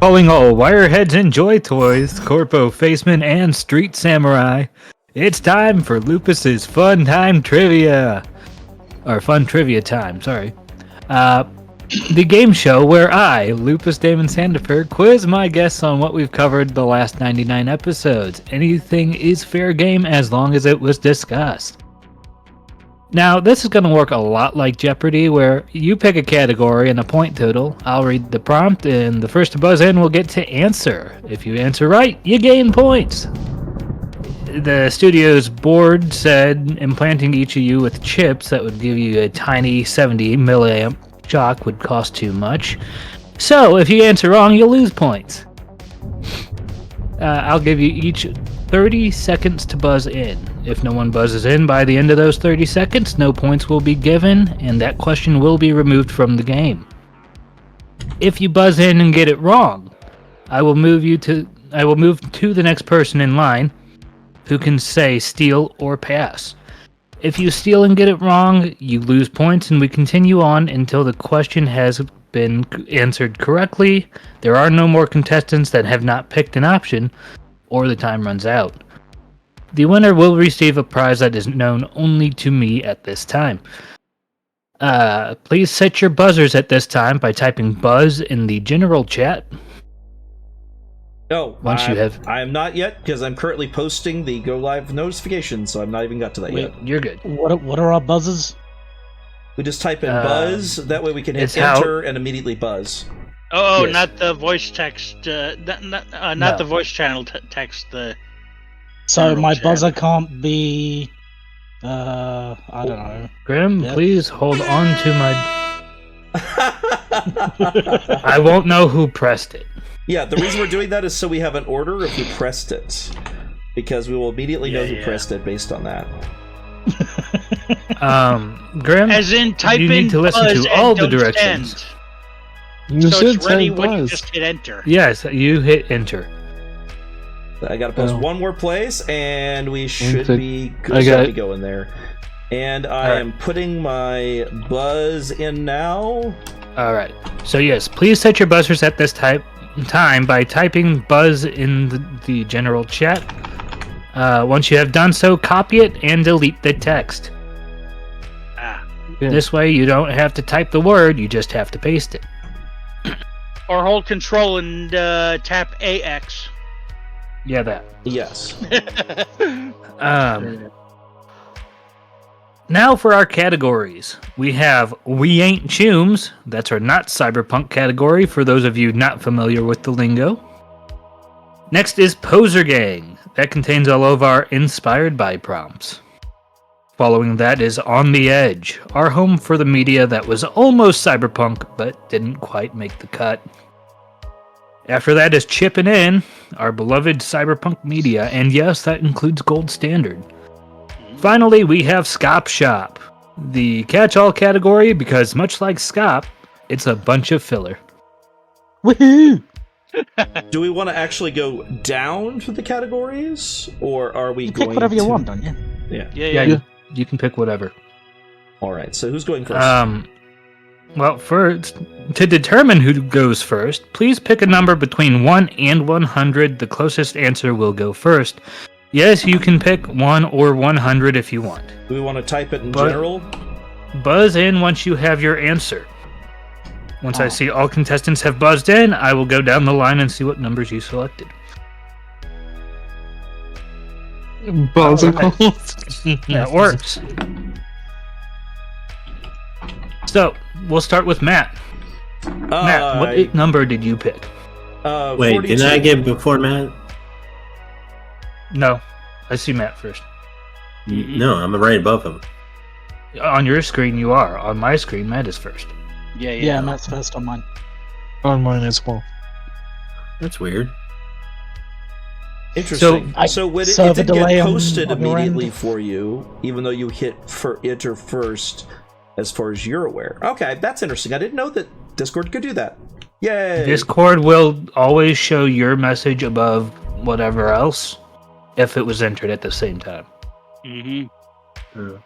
Calling all wireheads and joy toys, corpo facemen, and street samurai. It's time for Lupus's Fun Time Trivia. Or Fun Trivia Time, sorry. The game show where I, Lupus Daemon Sandifer, quiz my guests on what we've covered the last 99 episodes. Anything is fair game as long as it was discussed. Now, this is going to work a lot like Jeopardy, where you pick a category and a point total. I'll read the prompt, and the first to buzz in will get to answer. If you answer right, you gain points. The studio's board said implanting each of you with chips that would give you a tiny 70 milliamp shock would cost too much. So, if you answer wrong, you'll lose points. I'll give you each 30 seconds to buzz in. If no one buzzes in by the end of those 30 seconds, no points will be given, and that question will be removed from the game. If you buzz in and get it wrong, I will move to the next person in line, who can say steal or pass. If you steal and get it wrong, you lose points, and we continue on until the question has been answered correctly. There are no more contestants that have not picked an option, or the time runs out. The winner will receive a prize that is known only to me at this time. Please set your buzzers at this time by typing buzz in the general chat. No, I am not yet, because I'm currently posting the go live notification, so I've not even got to that yet. You're good. What are our buzzers? We just type in buzz, that way we can hit enter and immediately buzz. Oh, Yes. not the voice text, not the voice channel text. So my buzzer can't be. I don't know. Grim, Yep. please hold on to my. I won't know who pressed it. Yeah, the reason we're doing that is so we have an order of who pressed it. Because we will immediately know who pressed it based on that. Grim, As in, type you in need to listen buzz to and all the don't directions. stand. You So should it's ready say when you buzz. just hit enter. Yes, you hit enter. I gotta post one more place, and we should be going there. And I am putting my buzz in now. Alright, so yes, please set your buzzers at this time by typing buzz in the general chat. Once you have done so, copy it and delete the text. This way you don't have to type the word, you just have to paste it. Or hold control and tap AX. Yeah, that. Yes. Now for our categories. We have We Ain't Chooms. That's our not Cyberpunk category for those of you not familiar with the lingo. Next is Poser Gang. That contains all of our Inspired By prompts. Following that is On the Edge, our home for the media that was almost Cyberpunk but didn't quite make the cut. After that is Chippin' In, our beloved Cyberpunk media, and yes, that includes Gold Standard. Finally, we have Scop Shop, the catch-all category because much like Scop, it's a bunch of filler. Woohoo! Do we want to actually go down for the categories, or are we You going pick whatever you to... want, don't you? Yeah. Yeah. You can pick whatever. All right. So who's going first? Well, first, to determine who goes first, please pick a number between 1 and 100. The closest answer will go first. Yes, you can pick 1 or 100 if you want. Do we want to type it in general? Buzz in once you have your answer. Once I see all contestants have buzzed in, I will go down the line and see what numbers you selected. Buzzer. That works. So, we'll start with Matt. Matt, what number did you pick? Wait, 42. didn't I get before Matt? No, I see Matt first. No, I'm right above him. On your screen, you are. On my screen, Matt is first. Yeah, Matt's first on mine. On mine as well. That's weird. Interesting. So it did get posted on your immediately end? for you, even though you hit enter first, as far as you're aware. Okay, that's interesting. I didn't know that Discord could do that. Yay! Discord will always show your message above whatever else if it was entered at the same time. Mm-hmm.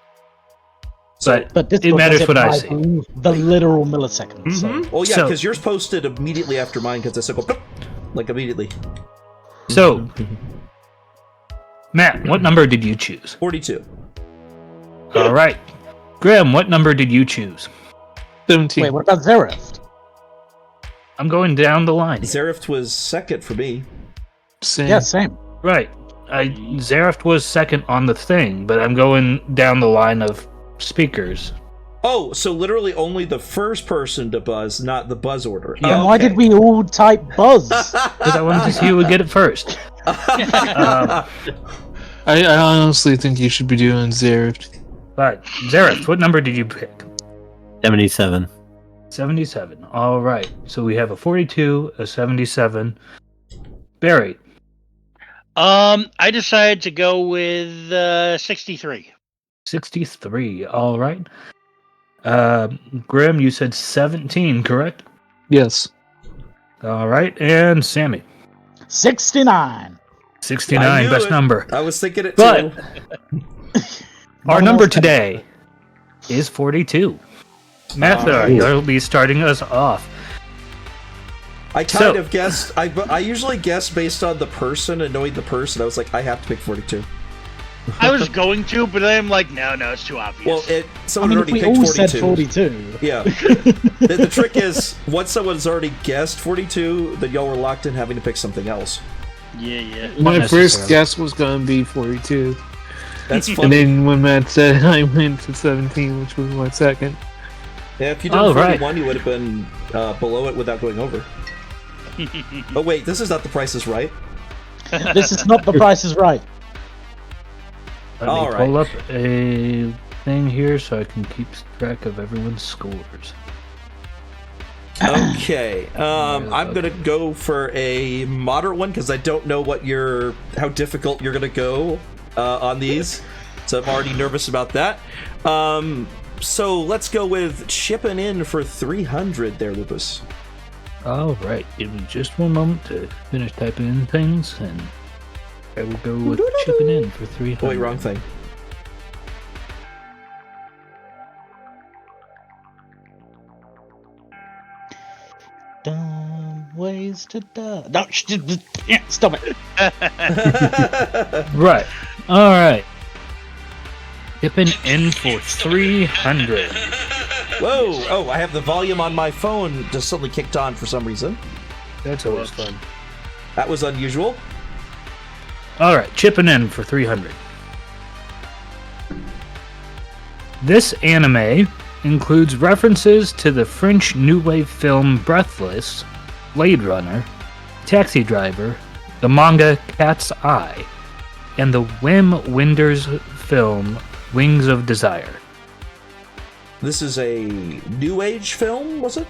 But this it matters what I see. The literal milliseconds. Mm-hmm. So. Well, yeah, because yours posted immediately after mine, because I said, like immediately. So, Matt, what number did you choose? 42. All right. Graham, what number did you choose? 17. Wait, what about Zareth? I'm going down the line. Zareth was second for me. Same. Yeah, same. Right. Zareth was second on the thing, but I'm going down the line of speakers. Oh, so literally only the first person to buzz, not the buzz order. Yeah. Then why did we all type buzz? Because I wanted to see who would get it first. I honestly think you should be doing Zareth. Right. Zareth, what number did you pick? 77. 77. All right. So we have a 42, a 77. Barry. I decided to go with 63. 63. All right. Graham, you said 17, correct? Yes. All right. And Sammy. 69. 69, best number. I was thinking it But too. our number today is 42. Matha, you'll be starting us off. I kind of guessed. I usually guess based on the person and knowing the person. I was like, I have to pick 42. I was going to, but I'm like, no, it's too obvious. Well, someone if already we picked all 42. said 42. Yeah. The trick is, once someone's already guessed 42, then y'all were locked in having to pick something else. Yeah. My Not first necessarily. guess was going to be 42. That's And funny. then when Matt said I went to 17, which was my second. Yeah, if you did 41, you would have been below it without going over. Oh wait, this is not The Price is Right. This is not The Price is Right. Let me All right. pull up a thing here so I can keep track of everyone's scores. Okay, I'm gonna go for a moderate one because I don't know how difficult you're gonna go on these, so I'm already nervous about that. So let's go with chipping in for 300 there, Lupus. All right. Give me just one moment to finish typing in things, and I will go with chipping in for 300. Oh, wait, wrong thing. Dumb ways to die. No, stop it. Right. All right. Chipping in for 300. Whoa! Oh, I have the volume on my phone just suddenly kicked on for some reason. That's always fun. That was unusual. All right. Chipping in for 300. This anime includes references to the French New Wave film Breathless, Blade Runner, Taxi Driver, the manga Cat's Eye, and the Wim Wenders film Wings of Desire. This is a New Age film, was it?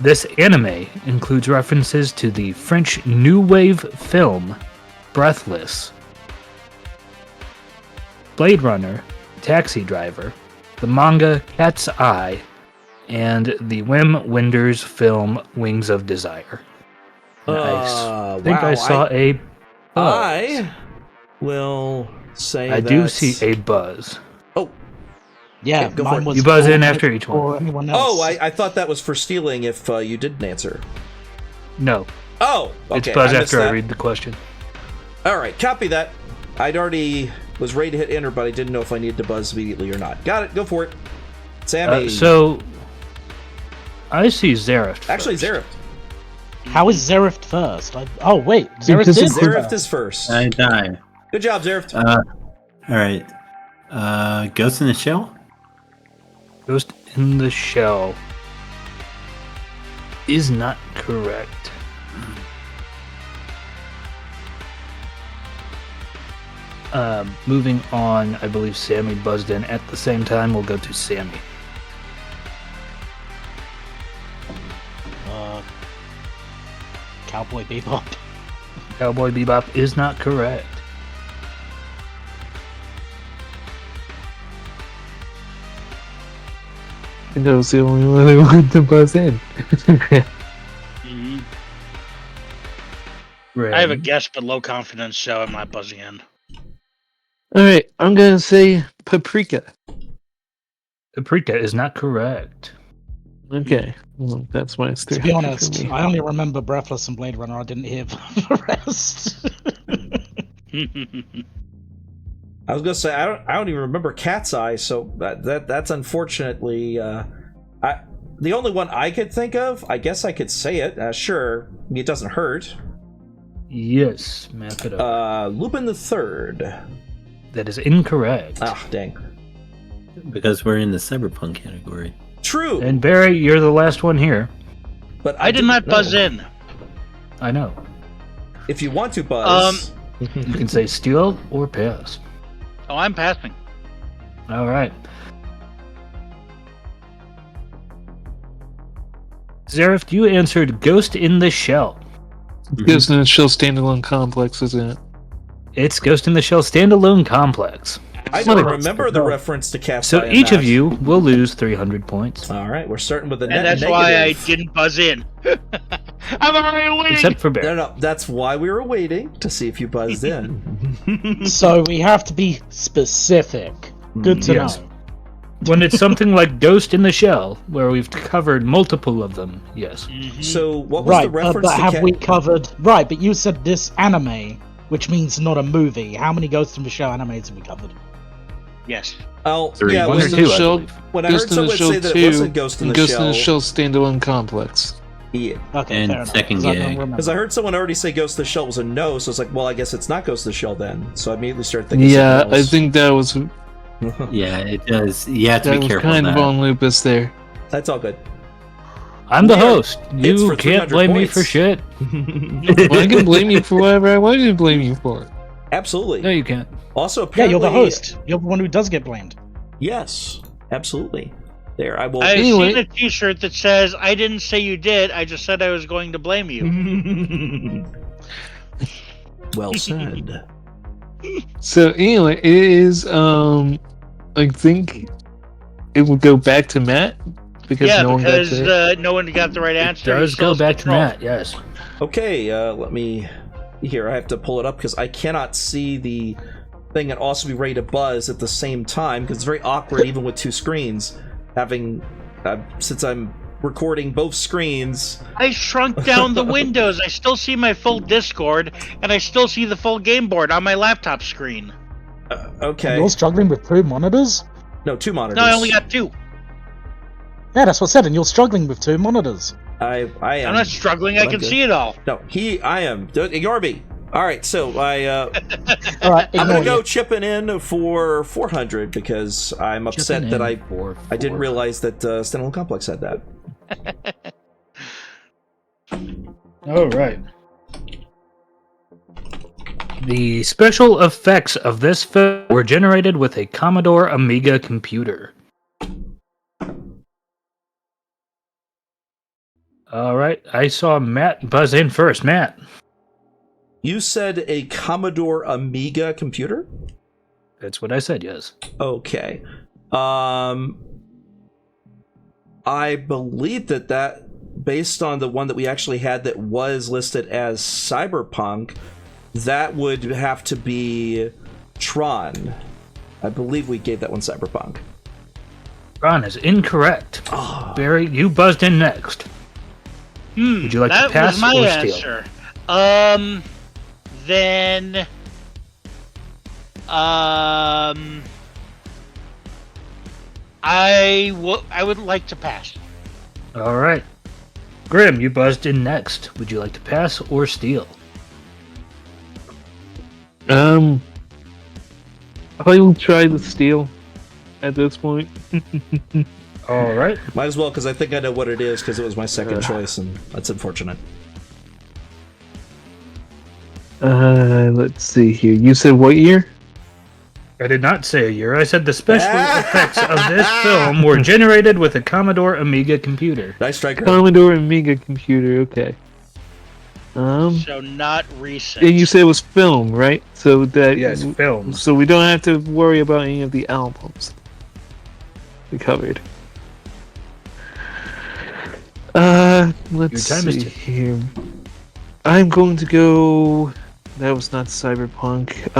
This anime includes references to the French New Wave film Breathless, Blade Runner, Taxi Driver, the manga Cat's Eye, and the Wim Wenders film Wings of Desire. I think I saw a buzz. I will say I do see a buzz. Oh, Yeah, Okay, go for mine it. was You buzz for in me after each one. or anyone else. oh! I thought that was for stealing if you didn't answer. No, Oh, okay. it's buzz missed after I that. read the question. All right, copy that. I'd already was ready to hit enter, but I didn't know if I needed to buzz immediately or not. Got it. Go for it, Sammy. So, I see Zareth. Actually, first. Zareth. How is Zareth first? Oh, wait. Zareth Because did it's Zareth is first. I die. Good job, Zareth. All right. Ghost in the Shell? Ghost in the Shell is not correct. Moving on, I believe Sammy buzzed in at the same time. We'll go to Sammy. Cowboy Bebop. Cowboy Bebop is not correct. I think I was the only one that wanted to buzz in. I have a guess, but low confidence, so I'm not buzzing in. Alright, I'm gonna say paprika. Paprika is not correct. Okay, well, that's my To be honest, I only remember Breathless and Blade Runner. I didn't hear the rest. I was gonna say I don't even remember Cat's Eye, so that's unfortunately the only one I could think of. I guess I could say it. Sure, it doesn't hurt. Yes, map it up. Lupin the Third. That is incorrect. Ah, dang. Because we're in the Cyberpunk category. True. And Barry, you're the last one here. But I did not buzz in. I know. If you want to buzz, You can say steal or pass. Oh, I'm passing. All right. Zareth, you answered Ghost in the Shell. Ghost in the Shell standalone complex, isn't it? It's Ghost in the Shell standalone complex. I don't remember the reference to Cat's Eye. So each of you will lose 300 points. All right, we're starting with the net And that's negative. why I didn't buzz in. I'm already waiting. Except for Barry. No, that's why we were waiting to see if you buzzed in. So we have to be specific. Good to Yes. know. When it's something like Ghost in the Shell, where we've covered multiple of them, yes. So what was the Right, reference but to have Cat? we covered... Right, but you said this anime, which means not a movie. How many Ghost in the Shell animes have we covered? Yes. Oh, 3. yeah. One or Ghost in two, the I Shell, believe. When I Ghost heard in the someone Shell say that 2, it wasn't Ghost in and the Ghost Shell, in the Shell standalone complex. yeah. Okay, And fair enough. second 'cause I don't gag. remember. Because I heard someone already say Ghost in the Shell was a no, so I was like, well, I guess it's not Ghost in the Shell then. So I immediately started thinking. Yeah, something I else. think that was Yeah, it does. You have to that be was careful kind of of that. on Lupus there. That's all good. I'm the Yeah, host. it's You for can't 300 blame me points. for shit. Well, I can blame you for whatever I want to blame you for. Absolutely. No, you can't. Also, Yeah, apparently, you're the host. You're the one who does get blamed. Yes, absolutely. There, I will. I've Anyway. seen a T-shirt that says, "I didn't say you did. I just said I was going to blame you." Well said. So anyway, it is I think it would go back to Matt because Yeah, no one got because to no one got the right answer. Does He go sells back to control. Matt, yes. Okay, let me. Here, I have to pull it up because I cannot see the thing and also be ready to buzz at the same time because it's very awkward even with two screens. Having since I'm recording both screens. I shrunk down the windows. I still see my full Discord, and I still see the full game board on my laptop screen. Okay. You're struggling with 2 monitors? No, 2 monitors. No, I only got 2. Yeah, that's what I said, and you're struggling with 2 monitors. I am. I'm not struggling. but I I'm can good. see it all. No, I am. Ignore me. All right, so All right, I'm ignore gonna go you. chipping in for 400 because I'm upset Chipping that in for I didn't 4. realize that Standalone Complex had that. All right. The special effects of this film were generated with a Commodore Amiga computer. All right, I saw Matt buzz in first. Matt. You said a Commodore Amiga computer? That's what I said, yes. Okay. I believe that based on the one that we actually had that was listed as Cyberpunk, that would have to be Tron. I believe we gave that one Cyberpunk. Ron is incorrect. Barry, you buzzed in next. Would you like that to pass was my or steal? answer. Then, I would like to pass. All right. Grim, you buzzed in next. Would you like to pass or steal? I will try the steal at this point. All right. Might as well, because I think I know what it is, because it was my second choice, and that's unfortunate. Let's see here. You said what year? I did not say a year. I said the special effects of this film were generated with a Commodore Amiga computer. Nice striker. Commodore Amiga computer. Okay. So not recent. And you said it was film, right? So that Yes, film. So we don't have to worry about any of the albums we covered. Let's Your time is see here. I'm going to go. That was not Cyberpunk.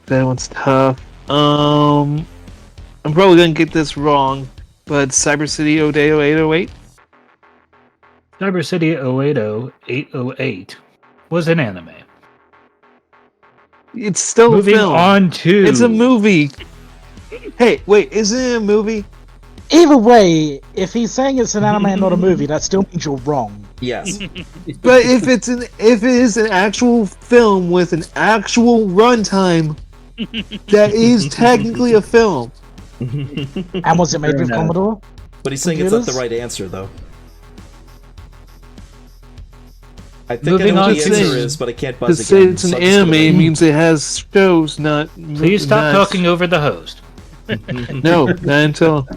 That one's tough. I'm probably gonna get this wrong, but Cyber City Odeo 808. Cyber City 080808 was an anime. It's still Moving a film. on to... It's a movie. Hey, wait, isn't it a movie? Either way, if he's saying it's an anime and not a movie, that still means you're wrong. Yes. But if it is an actual film with an actual runtime, that is technically a film. And was it made with Commodore? But he's saying it's not the right answer, though. I think I know what the answer is, but I can't buzz to again. say it's an anime means it has shows, not... Please stop talking over the host. No, not until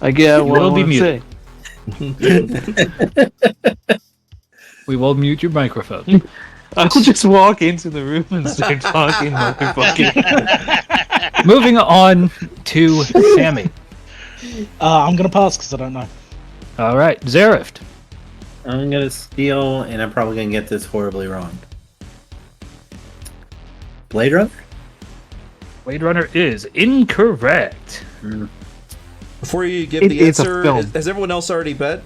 I get what I will be want to muted. say. We will mute your microphone. I'll just walk into the room and start talking, motherfucker. Moving on to Sammy. I'm gonna pass because I don't know. All right, Zarift. I'm gonna steal, and I'm probably gonna get this horribly wrong. Blade Runner? Blade Runner is incorrect. Before you give the it's a answer, film. has everyone else already bet?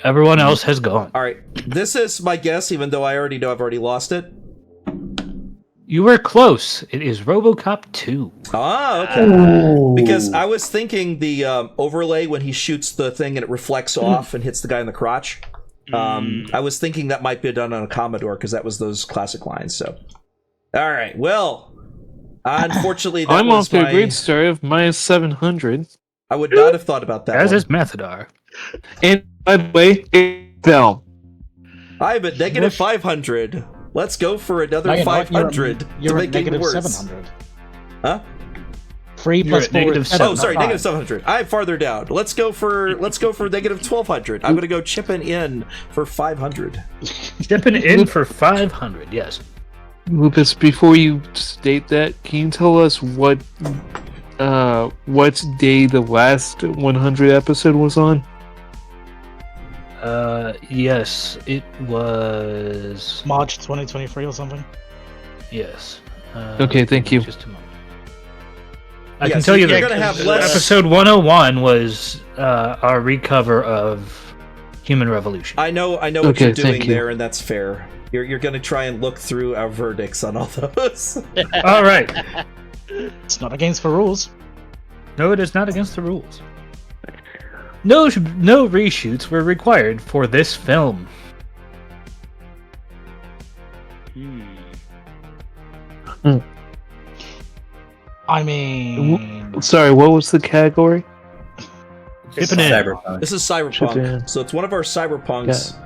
Everyone else has gone. All right. This is my guess, even though I already know I've already lost it. You were close. It is RoboCop 2. Ah, okay. Because I was thinking the overlay when he shoots the thing and it reflects off and hits the guy in the crotch. I was thinking that might be done on a Commodore because that was those classic lines. So, all right. Well, unfortunately, that I'm was off to my... a great start of -700. I would not have thought about that. As one. is Mathadar. And by the way, it's a film. I'm at negative 500. Let's go for another No, you're not. 500 You're to at make it negative worse. 700. Huh? 3 You're plus at 4 negative is 7. Oh, sorry, five. negative 700. I'm farther down. Let's go for negative 1200. I'm gonna go chipping in for 500. Dipping in for 500, yes. Lupus, before you state that, can you tell us what day the last 100 episode was on? Yes, it was... March 2023 or something. Yes. Okay, thank you. Just a moment. I Yeah, can so tell you you're that gonna have less- episode 101 was our recover of Human Revolution. I know what Okay, you're doing thank you. there, and that's fair. You're gonna try and look through our verdicts on all those. All right. It's not against the rules. No, it is not against the rules. No reshoots were required for this film. I mean, Sorry, what was the category? Dipping in. Cyberpunk. This is Chip Cyberpunk, in. so it's one of our Cyberpunks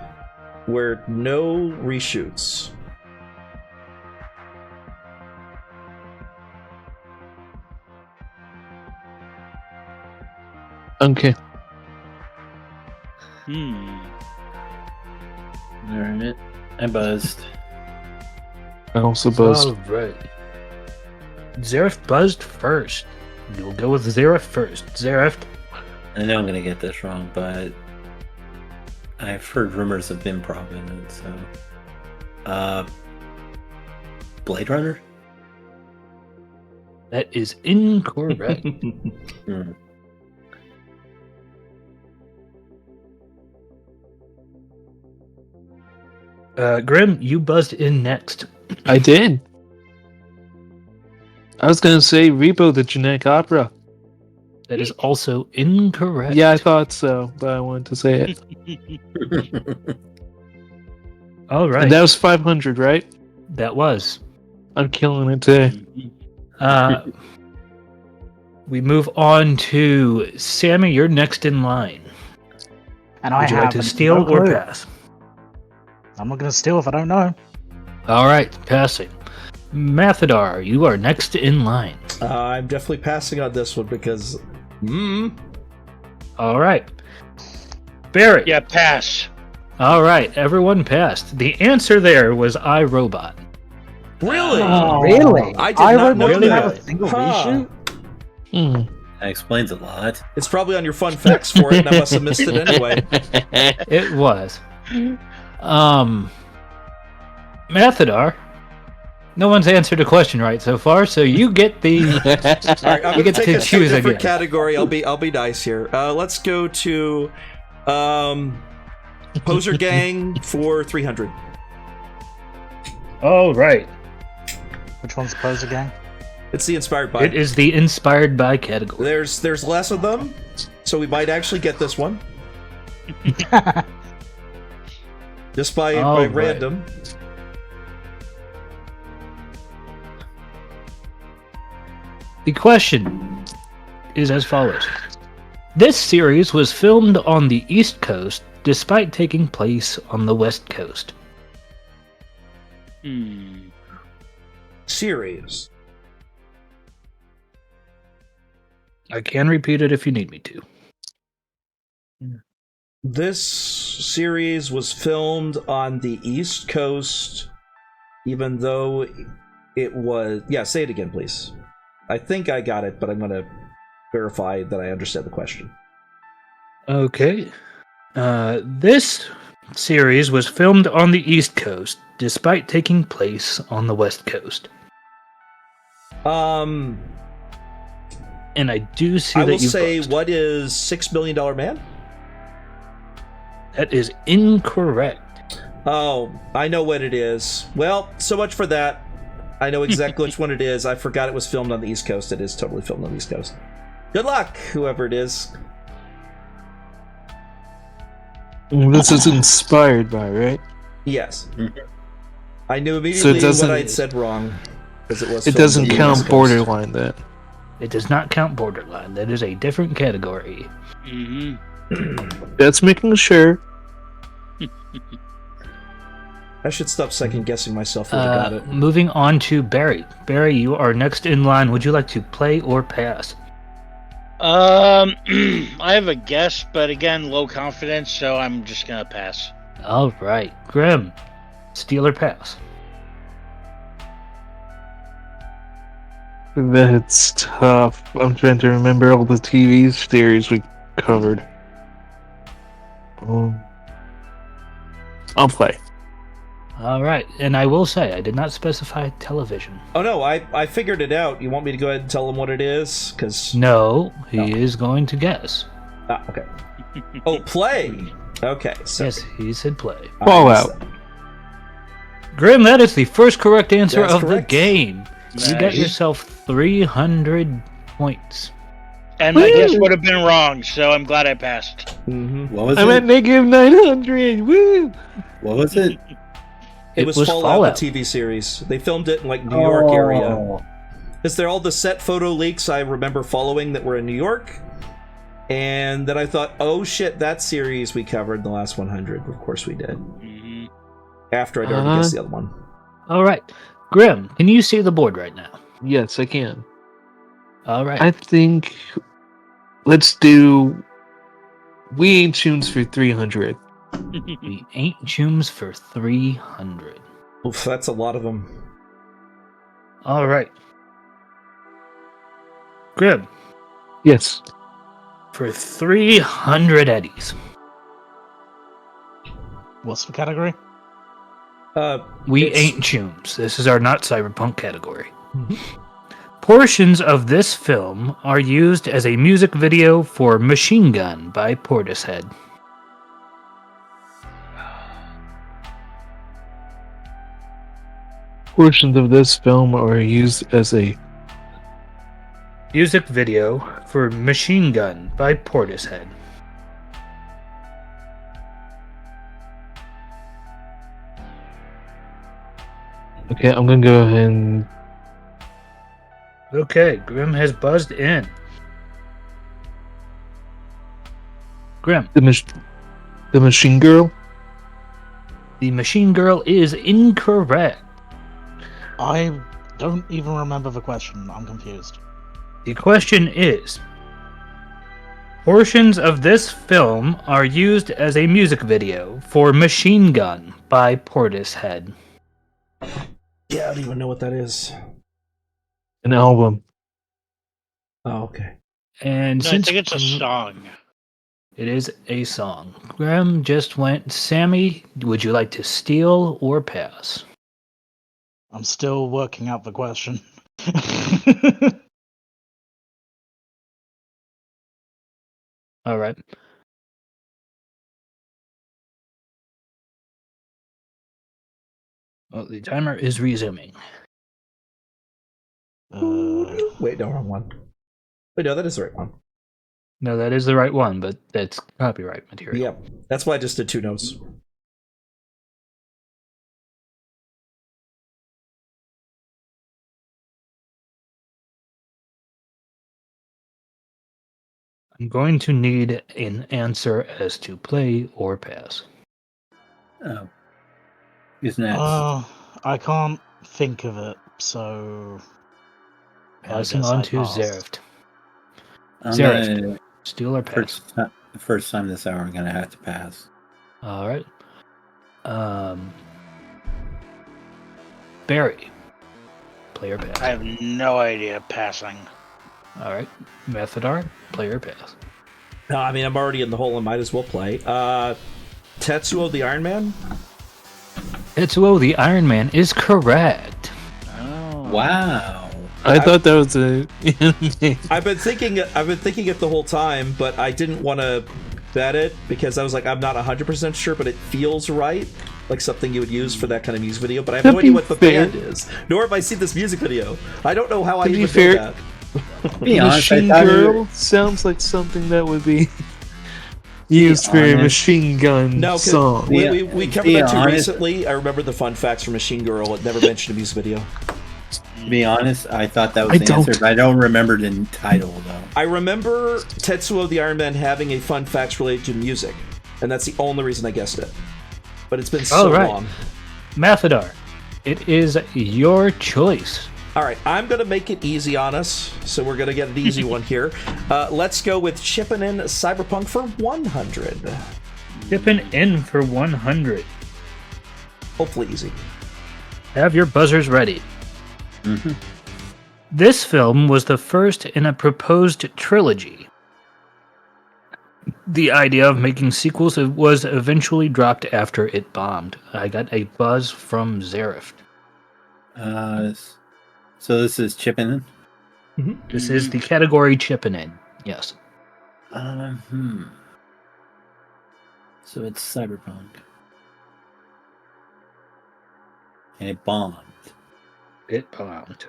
where no reshoots. Okay. Alright. I buzzed. I also buzzed. All right. Zarift buzzed first. You'll go with Zarift first. Zarift. I know I'm gonna get this wrong, but I've heard rumors of improv in it, so Blade Runner? That is incorrect. Hmm. Grim, you buzzed in next. I did. I was gonna say Repo the Genetic Opera. That is also incorrect. Yeah, I thought so, but I wanted to say it. All right. And that was 500, right? That was. I'm killing it today. We move on to Sammy. You're next in line. and I Would you have like to steal no or clue. pass? I'm not going to steal if I don't know. All right, passing. Mathadar, you are next in line. I'm definitely passing on this one because... All right. Barrett. Yeah, pass. All right, everyone passed. The answer there was iRobot. Really? Really? I did not know didn't that. have a single Huh. reshoot? That explains a lot. It's probably on your fun facts for it, and I must have missed it anyway. It was. Mathadar, No one's answered a question right so far, so you get the. All right, I'm You gonna get take to a choose different again. category. I'll be nice here. Let's go to Poser Gang for 300. All right. Which one's Poser Gang? It's the inspired by. It is the inspired by category. There's less of them, so we might actually get this one just by All right. random. The question is as follows. This series was filmed on the East Coast despite taking place on the West Coast. Series. I can repeat it if you need me to. This series was filmed on the East Coast, even though it was... Yeah, say it again, please. I think I got it, but I'm going to verify that I understand the question. Okay. This series was filmed on the East Coast despite taking place on the West Coast. And I do see I that will you say, buzzed. what is $6 Million Man? That is incorrect. Oh, I know what it is. Well, so much for that. I know exactly which one it is. I forgot it was filmed on the East Coast. It is totally filmed on the East Coast. Good luck, whoever it is. This is inspired by, right? Yes. I knew immediately doesn't- what I'd said wrong. Because it was It filmed doesn't on the count East Coast. Borderline then. It does not count Borderline. That is a different category. That's making sure. I should stop second guessing myself. Whether I got it. Moving on to Barry. Barry, you are next in line. Would you like to play or pass? I have a guess, but again, low confidence, so I'm just gonna pass. All right. Grim, steal or pass? That's tough. I'm trying to remember all the TV series we covered. I'll play. All right. And I will say, I did not specify television. Oh no, I figured it out. You want me to go ahead and tell him what it is? Because No, he is going to guess. okay. Oh, play. Okay. So Yes, he said play. Fallout. Grim, that is the first correct answer That's of correct. the game. You got Nice. yourself 300 points. And my guess would have been wrong, so I'm glad I passed. What was I'm it? at negative 900. Woo! What was it? it was Fallout, the TV series. They filmed it in like New York area. Is there all the set photo leaks I remember following that were in New York? And then I thought, oh shit, that series we covered in the last 100. Of course we did. After I'd already guessed the other one. All right. Grim, can you see the board right now? Yes, I can. All right. I think let's do We Ain't Tunes for 300. The Ain't Chooms for 300. Oof, that's a lot of them. All right. Grim, Yes. for 300 eddies. What's the category? We It's- ain't chooms. This is our not cyberpunk category. Mhm. Portions of this film are used as a music video for Machine Gun by Portishead. Portions of this film are used as a Music video for Machine Gun by Portishead. Okay, I'm gonna go ahead and Okay, Grim has buzzed in. Grim, the Machine Girl. the Machine Girl is incorrect. I don't even remember the question. I'm confused. The question is, portions of this film are used as a music video for Machine Gun by Portishead. Yeah, I don't even know what that is. An album. Oh, okay. And No, I since think it's a song. it is a song, Graham just went. Sammy, would you like to steal or pass? I'm still working out the question. All right. Well, the timer is resuming. Wait, no, wrong one. Wait, no, that is the right one. No, that is the right one, but that's copyright material. Yep. That's why I just did 2 notes. I'm going to need an answer as to play or pass. Oh. Who's next? I can't think of it, so Passing guess on I to pass. Zereft. I'm Zereft, gonna, steal or pass? the first time this hour, I'm gonna have to pass. All right. Barry, play or pass? I have no idea. Passing. All right. Methodar, play or pass? No, I mean, I'm already in the hole. I might as well play. Tetsuo the Iron Man? Tetsuo the Iron Man is correct. Oh. Wow. I thought that was a anime. I've been thinking it the whole time, but I didn't want to bet it because I was like, I'm not 100% sure, but it feels right, like something you would use for that kind of music video. But I have no idea what the band is, nor have I seen this music video. I don't know how I even know that. Be honest, I Machine thought Girl sounds like something that would be used for a machine gun No, song. we covered Be that too honest. recently. I remember the fun facts for Machine Girl. It never mentioned a music video. To be honest, I thought that was the answer, but I don't remember the title though. I remember Tetsuo the Iron Man having a fun facts related to music, and that's the only reason I guessed it. But it's been so long. Mathadar, it is your choice. All right, I'm going to make it easy on us, so we're going to get an easy one here. Let's go with chipping in Cyberpunk for 100. Chipping in for 100. Hopefully easy. Have your buzzers ready. Mm-hmm. This film was the first in a proposed trilogy. The idea of making sequels was eventually dropped after it bombed. I got a buzz from Zereft. So this is chipping in? This is the category chipping in. Yes. So it's Cyberpunk. And it bombed. It bombed.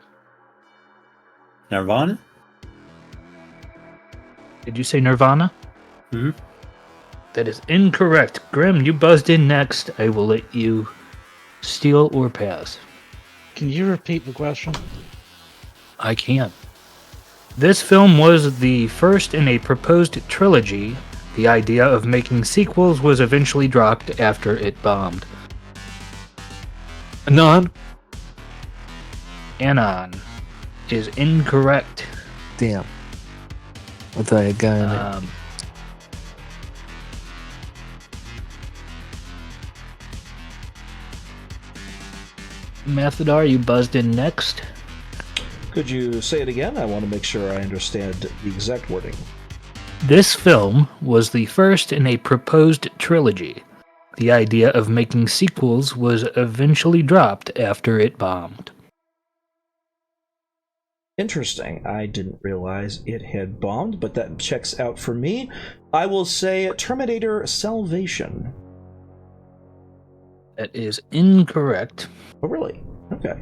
Nirvana? Did you say Nirvana? Mm-hmm. That is incorrect. Grim, you buzzed in next. I will let you steal or pass. Can you repeat the question? I can. This film was the first in a proposed trilogy. The idea of making sequels was eventually dropped after it bombed. Anon? Anon is incorrect. Damn. I thought I got it. Mathadar, you buzzed in next. Could you say it again? I want to make sure I understand the exact wording. This film was the first in a proposed trilogy. The idea of making sequels was eventually dropped after it bombed. Interesting. I didn't realize it had bombed, but that checks out for me. I will say Terminator Salvation. That is incorrect. Oh, really? Okay.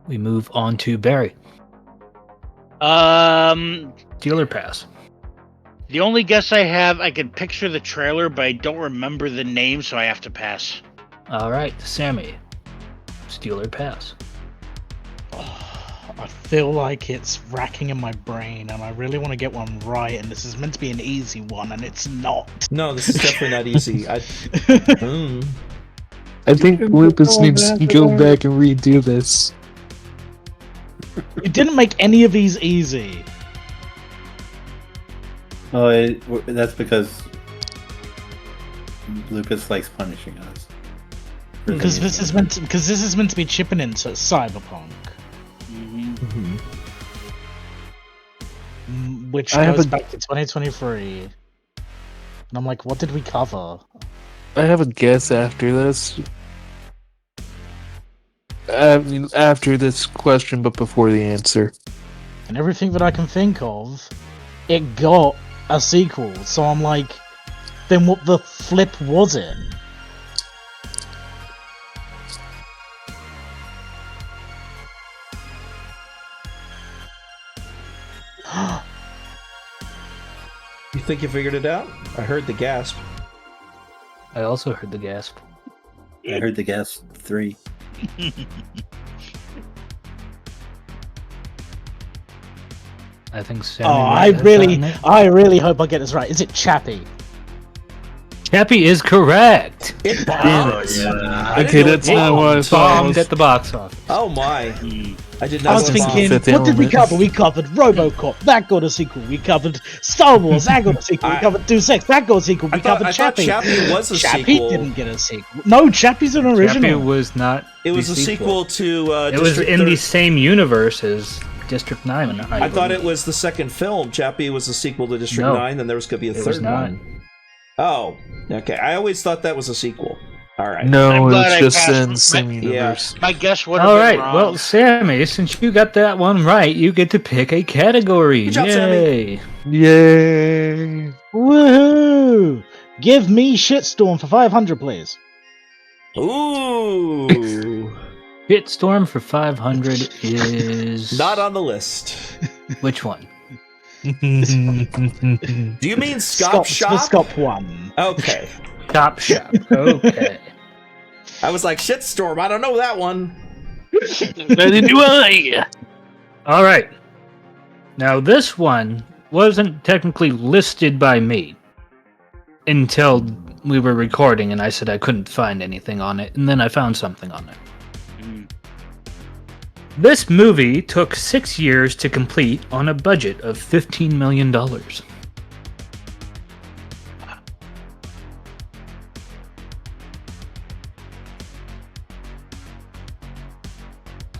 We move on to Barry. Steal or pass? The only guess I have, I can picture the trailer, but I don't remember the name, so I have to pass. All right, Sammy. Steal or pass? I feel like it's racking in my brain, and I really want to get one right, and this is meant to be an easy one, and it's not. No, this is definitely not easy. I think Lupus needs to go back and redo this. You didn't make any of these easy. Oh, that's because Lucas likes punishing us. Because this is meant to be chipping into Cyberpunk, which goes back to 2023. And I'm like, what did we cover? I have a guess after this. I mean, after this question, but before the answer. And everything that I can think of, it got a sequel. So I'm like, then what the flip was it? You think you figured it out? I heard the gasp. I also heard the gasp. I heard the gasp 3. I think Sammy Oh, might have gotten it. I really hope I get this right. Is it Chappie? Chappie is correct. It Damn bombed. it. I didn't Okay, know that's it not bombed. what I thought. Bombed at the box office. Oh my! I did I not. was know it thinking, bombed. Fifth what did we Element. cover? We covered RoboCop, that got a sequel. We covered Star Wars, that got a sequel. We covered Deus Ex, that got a sequel. We covered I thought Chappie. Chappie was a Chappie sequel. didn't get a sequel. No, Chappie's an original. Chappie was not. It was the a sequel to. It was District in the 30. same universe as District 9. I thought it was the second film. Chappie was a sequel to District No. 9, then there was going to be a It was third not. one. Oh, okay. I always thought that was a sequel. All right. I'm No, glad I it's just passed in my- the same universe. My guess would have All been right. wrong. Well, Sammy, since you got that one right, you get to pick a category. Good job, Sammy. Yay! Yay! Woohoo! Give me Shitstorm for 500, please. Ooh. Shitstorm for 500 is Not on the list. which one? Do you mean Scop Shop? Scop 1. Okay. Top Shop. Okay. I was like, Shitstorm, I don't know that one. Neither do I. All right. Now this one wasn't technically listed by me until we were recording, and I said I couldn't find anything on it, and then I found something on it. This movie took 6 years to complete on a budget of $15 million.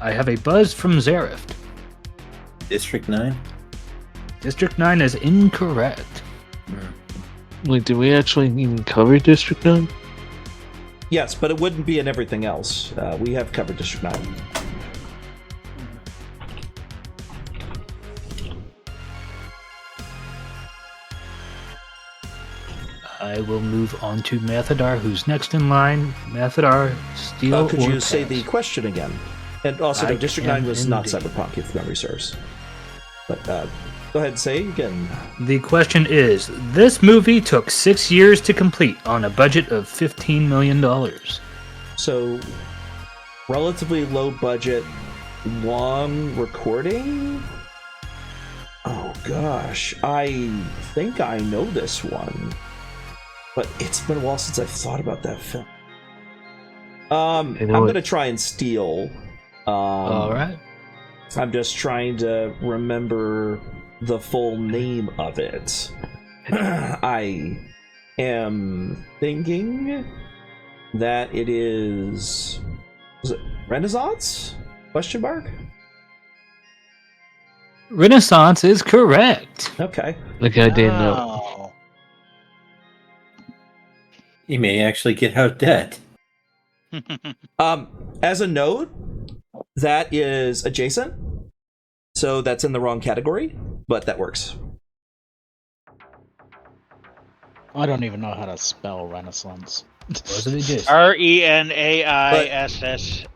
I have a buzz from Zareth. District 9? District 9 is incorrect. Wait, did we actually even cover District 9? Yes, but it wouldn't be in everything else. We have covered District 9. I will move on to Mathadar, who's next in line. Mathadar, steal Could or you say pass? the question again? And also, no, I District can 9 was not indeed. Cyberpunk, if memory serves. But go ahead and say it again. The question is, this movie took 6 years to complete on a budget of $15 million. So, relatively low budget, long recording? Oh gosh, I think I know this one. But it's been a while since I've thought about that film. I'm gonna try and steal. All right. I'm just trying to remember the full name of it. I am thinking that it is it Renaissance? Question mark? Renaissance is correct. Okay. Like I didn't know. Oh. You may actually get out of debt. As a note, that is adjacent. So that's in the wrong category, but that works. I don't even know how to spell Renaissance. Was it adjacent? RENAISSANC.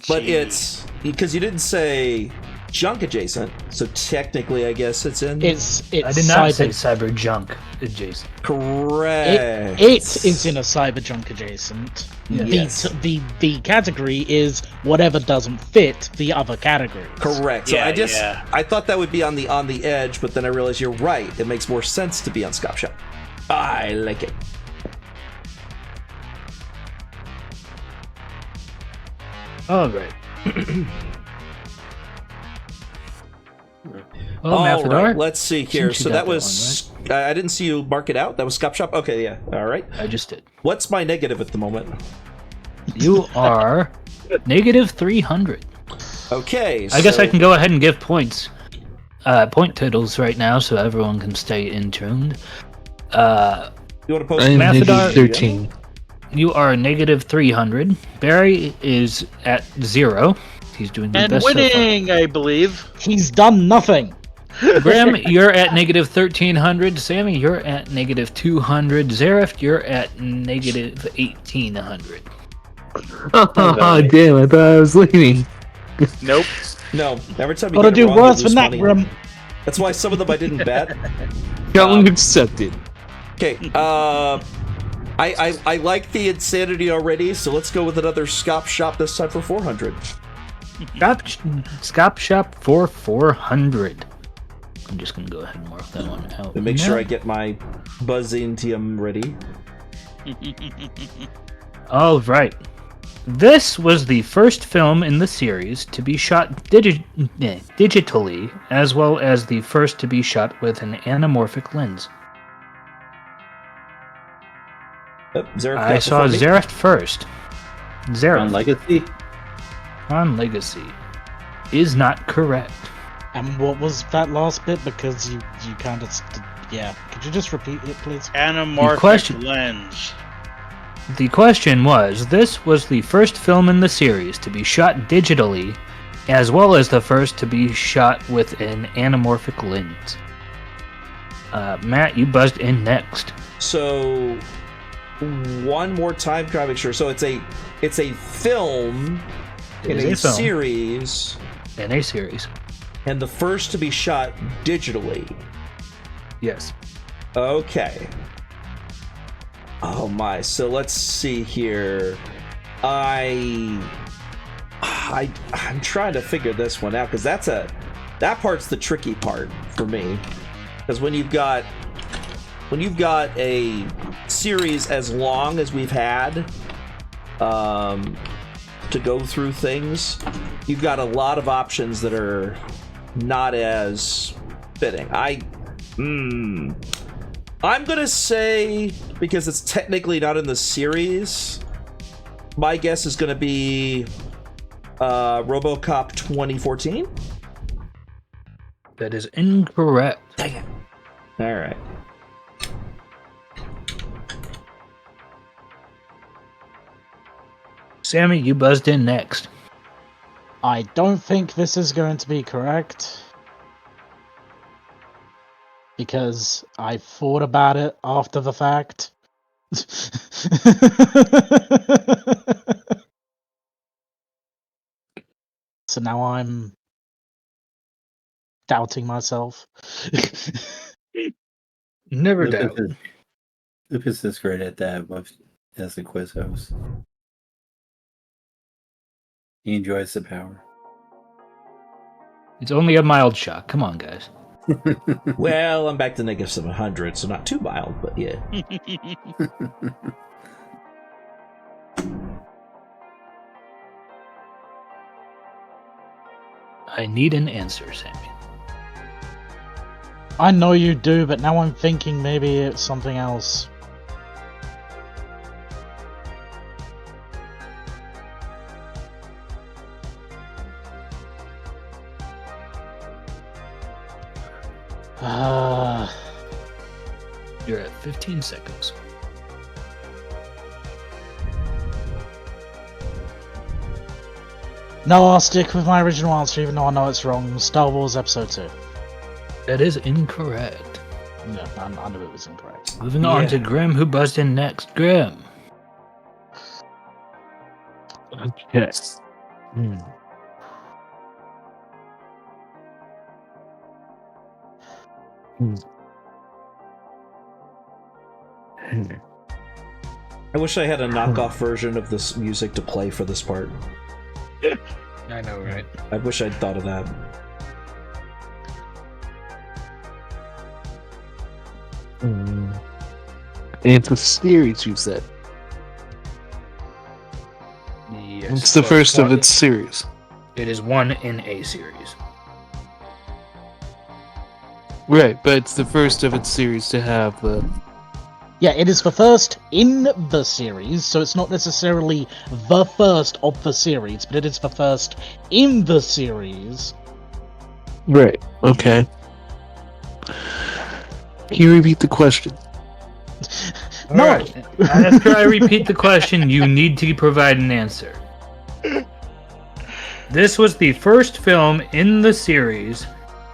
But it's because you didn't say junk adjacent, so technically I guess it's in It's I did not say cyber. cyber junk adjacent. correct. It is in a cyberjunk adjacent. Yes. The category is whatever doesn't fit the other category. Correct. So Yeah, I I thought that would be on the edge, but then I realized you're right. It makes more sense to be on Scop Shop. I like it. All right. Well, All Mathadar, right, let's see here. Since you So got that that was I didn't see you mark it out. That was Scop Shop. Okay, yeah. All right. I just did. What's my negative at the moment? You are negative 300. Okay. I guess I so- can go ahead and give points. Point totals right now so everyone can stay in tuned. You want to post I am Mathadar- negative 13. you are negative 300. Barry is at 0. He's doing the And best winning, I believe. He's done nothing. so far. Graham, you're at negative 1300. Sammy, you're at negative 200. Zareth, you're at negative 1800. Oh, damn, I thought I was leaving. Nope. No, every time you Gotta get it do wrong, you worse lose than that, money. Grim. That's why some of them I didn't bet. Challenge accepted. Okay, I like the insanity already, so let's go with another Scop Shop this time for 400. Scop Shop for 400. I'm just going to go ahead and mark that one out. And make sure I get my Buzzintium ready. All right. This was the first film in the series to be shot digitally, as well as the first to be shot with an anamorphic lens. Zareth I got saw before me. Zareth first. On Zareth Legacy? on Legacy is not correct. And what was that last bit? Because you kind of... Yeah. Could you just repeat it, please? Anamorphic question- lens. The question was, this was the first film in the series to be shot digitally, as well as the first to be shot with an anamorphic lens. Matt, you buzzed in next. So, one more time, try to make sure. So it's a film It in is a a film. series, In a series. and the first to be shot digitally. Yes. Okay. Oh my, so let's see here. I'm trying to figure this one out, because that part's the tricky part for me. Because when you've got a series as long as we've had to go through things, you've got a lot of options that are not as fitting. I'm gonna say, because it's technically not in the series, my guess is gonna be RoboCop 2014. That is incorrect. Dang it. All right. Sammy, you buzzed in next. I don't think this is going to be correct. Because I thought about it after the fact. So now I'm doubting myself. Never doubt. Lupus is great at that as a quiz host. He enjoys the power. It's only a mild shock. Come on, guys. Well, I'm back to negative 700, so not too mild, but yeah. I need an answer, Sammy. I know you do, but now I'm thinking maybe it's something else. You're at 15 seconds. No, I'll stick with my original answer, even though I know it's wrong. Star Wars Episode 2. That is incorrect. Yeah, I knew it was incorrect. Moving on to Grim, who buzzed in next. Grim. Okay. I wish I had a knockoff version of this music to play for this part. I know, right? I wish I'd thought of that. And it's a series, you said. Yes. It's the first of its series. It is one in a series. Right, but it's the first of its series to have the... Yeah, it is the first in the series, so it's not necessarily the first of the series, but it is the first in the series. Right, okay. Can you repeat the question? No. Alright, after I repeat the question, you need to provide an answer. This was the first film in the series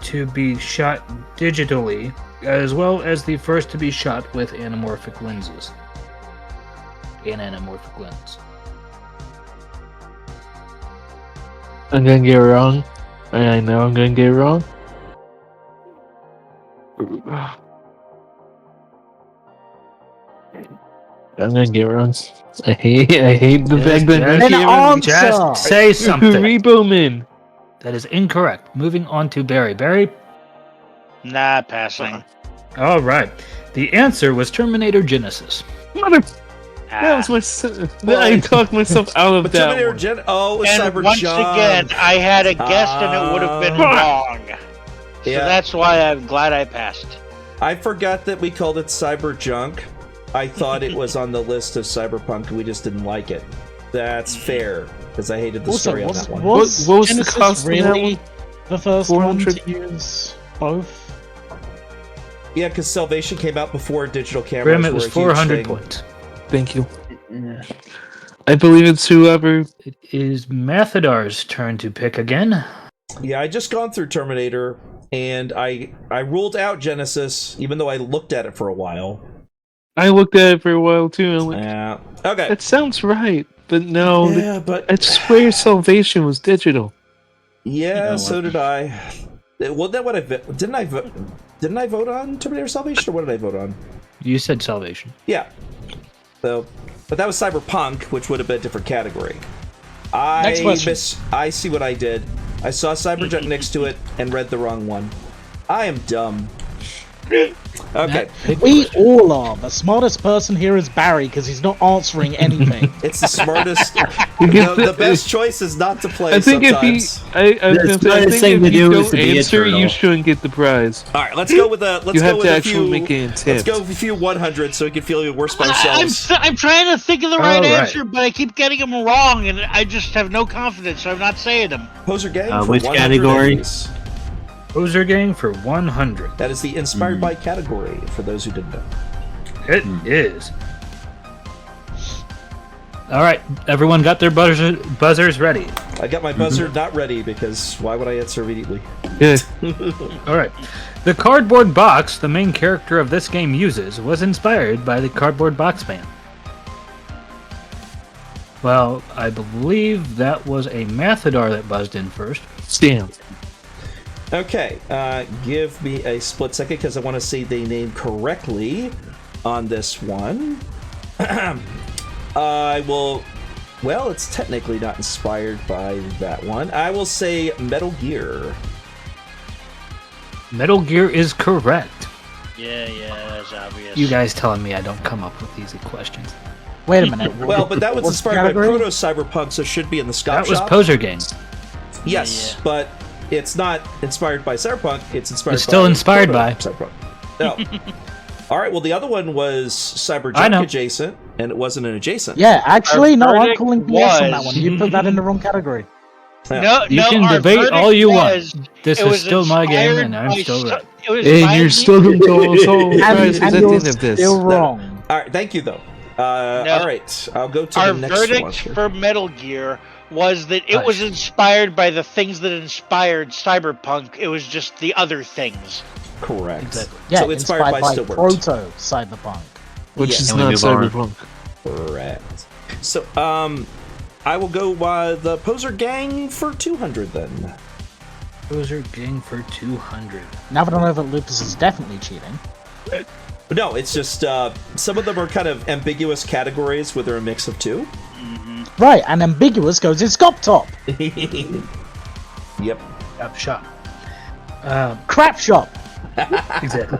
to be shot digitally, as well as the first to be shot with anamorphic lenses. An anamorphic lens. I'm gonna get it wrong. I know I'm gonna get it wrong. I'm gonna get it wrong. I hate the fact that Yes, I An can't remember. answer! Just say something. Reboman. That is incorrect. Moving on to Barry. Barry? Nah, passing. Alright. The answer was Terminator Genesis. Mother. Ah. That was my. I talked myself out of But that Terminator one. Oh, it was And Cyber once Jump. again, I had a guess and it would have been wrong. So Yeah. that's why I'm glad I passed. I forgot that we called it Cyber Junk. I thought it was on the list of Cyberpunk. We just didn't like it. That's fair, because I hated the Also, story on was, that one. was What was the Genesis cost of that really the first one 400? to use both? Yeah, because Salvation came out before digital cameras. Grim, it were was a huge 400 thing. points. Thank you. I believe it's whoever. It is Mathadar's turn to pick again. Yeah, I just gone through Terminator, and I ruled out Genesis, even though I looked at it for a while. I looked at it for a while too. And I'm like, Yeah. Okay. that sounds right, but no. Yeah, but I swear Salvation was digital. yeah, No, so what- did I. Well, that what I didn't I vote? Didn't I vote on Terminator Salvation, or what did I vote on? You said Salvation. Yeah. So, but that was Cyberpunk, which would have been a different category. Next question. I see what I did. I saw Cyberjunk next to it and read the wrong one. I am dumb. Okay. We all are. The smartest person here is Barry because he's not answering anything. It's the smartest. The best choice is not to play I think sometimes. if you don't answer, you shouldn't get the prize. All right, let's go with a. Let's You go have with to a actually few. make an Let's attempt. go with a few 100 so we can feel worse by I'm, ourselves. I'm trying to think of the right All right. answer, but I keep getting them wrong, and I just have no confidence, so I'm not saying them. Poser gang. for which 100 category? entries. Poser Gang for 100. That is the inspired by category for those who didn't know. It is. Alright, everyone got their buzzers ready. I got my buzzer not ready because why would I answer immediately? Yeah. Alright. The cardboard box the main character of this game uses was inspired by the cardboard box man. Well, I believe that was a Mathadar that buzzed in first. Damn. Okay, give me a split second because I want to say the name correctly on this one. I will. Well, it's technically not inspired by that one. I will say Metal Gear. Metal Gear is correct. Yeah, that's obvious. You guys telling me I don't come up with easy questions. Wait a minute. Well, but that was What's inspired category? by Proto Cyberpunk, so it should be in the Scott That was Shop. Poser Gang. Yes, Yeah. but it's not inspired by Cyberpunk. It's inspired. It's still by inspired Proto by. Cyberpunk. No. All right. Well, the other one was I Cyberjunk know. adjacent, and it wasn't an adjacent. Yeah, actually, Our no, I'm verdict calling BS on that was- one. You put that in the wrong category. No, You no, can our debate verdict all you was want. This it is was still my game, inspired and I'm by still right. It was And inspired you're still going to solve And, prizes and at the you're end of this. still wrong. All right. Thank you, though. All right. I'll go to Our the next verdict one. here. for Metal Gear was that it Hush. was inspired by the things that inspired Cyberpunk. It was just the other things. Correct. Exactly. Yeah, so inspired by still works. Proto Cyberpunk. Which Yeah. is Can we not move on? Cyberpunk. Correct. So, I will go the Poser Gang for 200 then. Poser Gang for 200. Now that I know that Lupus is definitely cheating. No, it's just some of them are kind of ambiguous categories where they're a mix of two. Right, and ambiguous goes in Scop Top. Yep. Up shop. Crap shop. Exactly.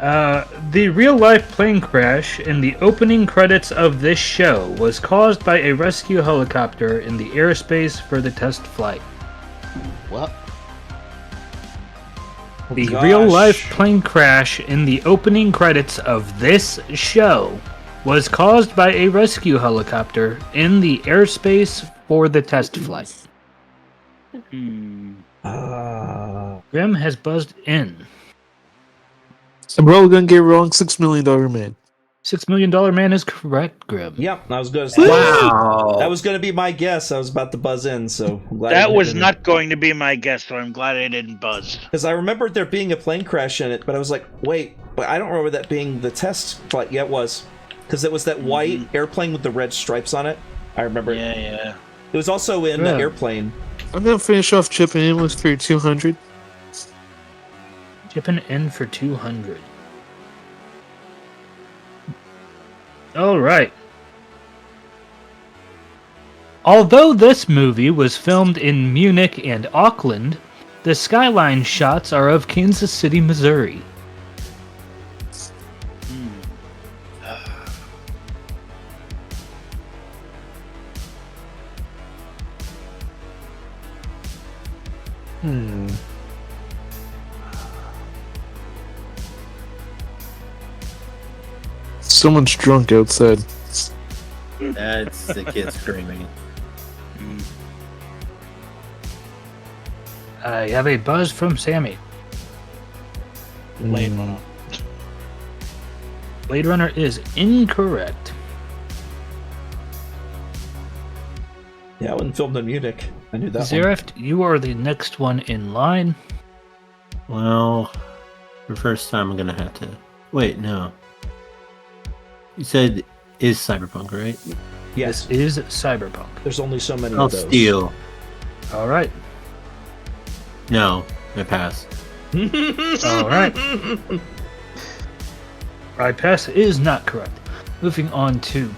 The real-life plane crash in the opening credits of this show was caused by a rescue helicopter in the airspace for the test flight. What? The Gosh. real-life plane crash in the opening credits of this show was caused by a rescue helicopter in the airspace for the test flight. Grim has buzzed in. I'm probably gonna get it wrong. $6 Million Man. $6 Million Man is correct, Grim. Yeah, I was going to say. Wow. That was going to be my guess. I was about to buzz in, so I'm glad That was not going to be my guess, so I'm glad I didn't buzz. Because I remembered there being a plane crash in it, but I was like, wait, but I don't remember that being the test flight. Yeah, it was. Because it was that white airplane with the red stripes on it. I remember it. Yeah. It was also in the airplane. I'm gonna finish off chipping in with for 200. Chipping in for 200. All right. Although this movie was filmed in Munich and Auckland, the skyline shots are of Kansas City, Missouri. Someone's drunk outside. That's the kid screaming. I have a buzz from Sammy. Blade Runner. Blade Runner is incorrect. Yeah, it wasn't filmed in Munich. I knew that one. Zereft, you are the next one in line. Well, for the first time, I'm gonna have to. Wait, no. You said is Cyberpunk, right? Yes, This is Cyberpunk. there's only so many I'll of those. steal. All right. No, I pass. All right. Right pass is not correct. Moving on to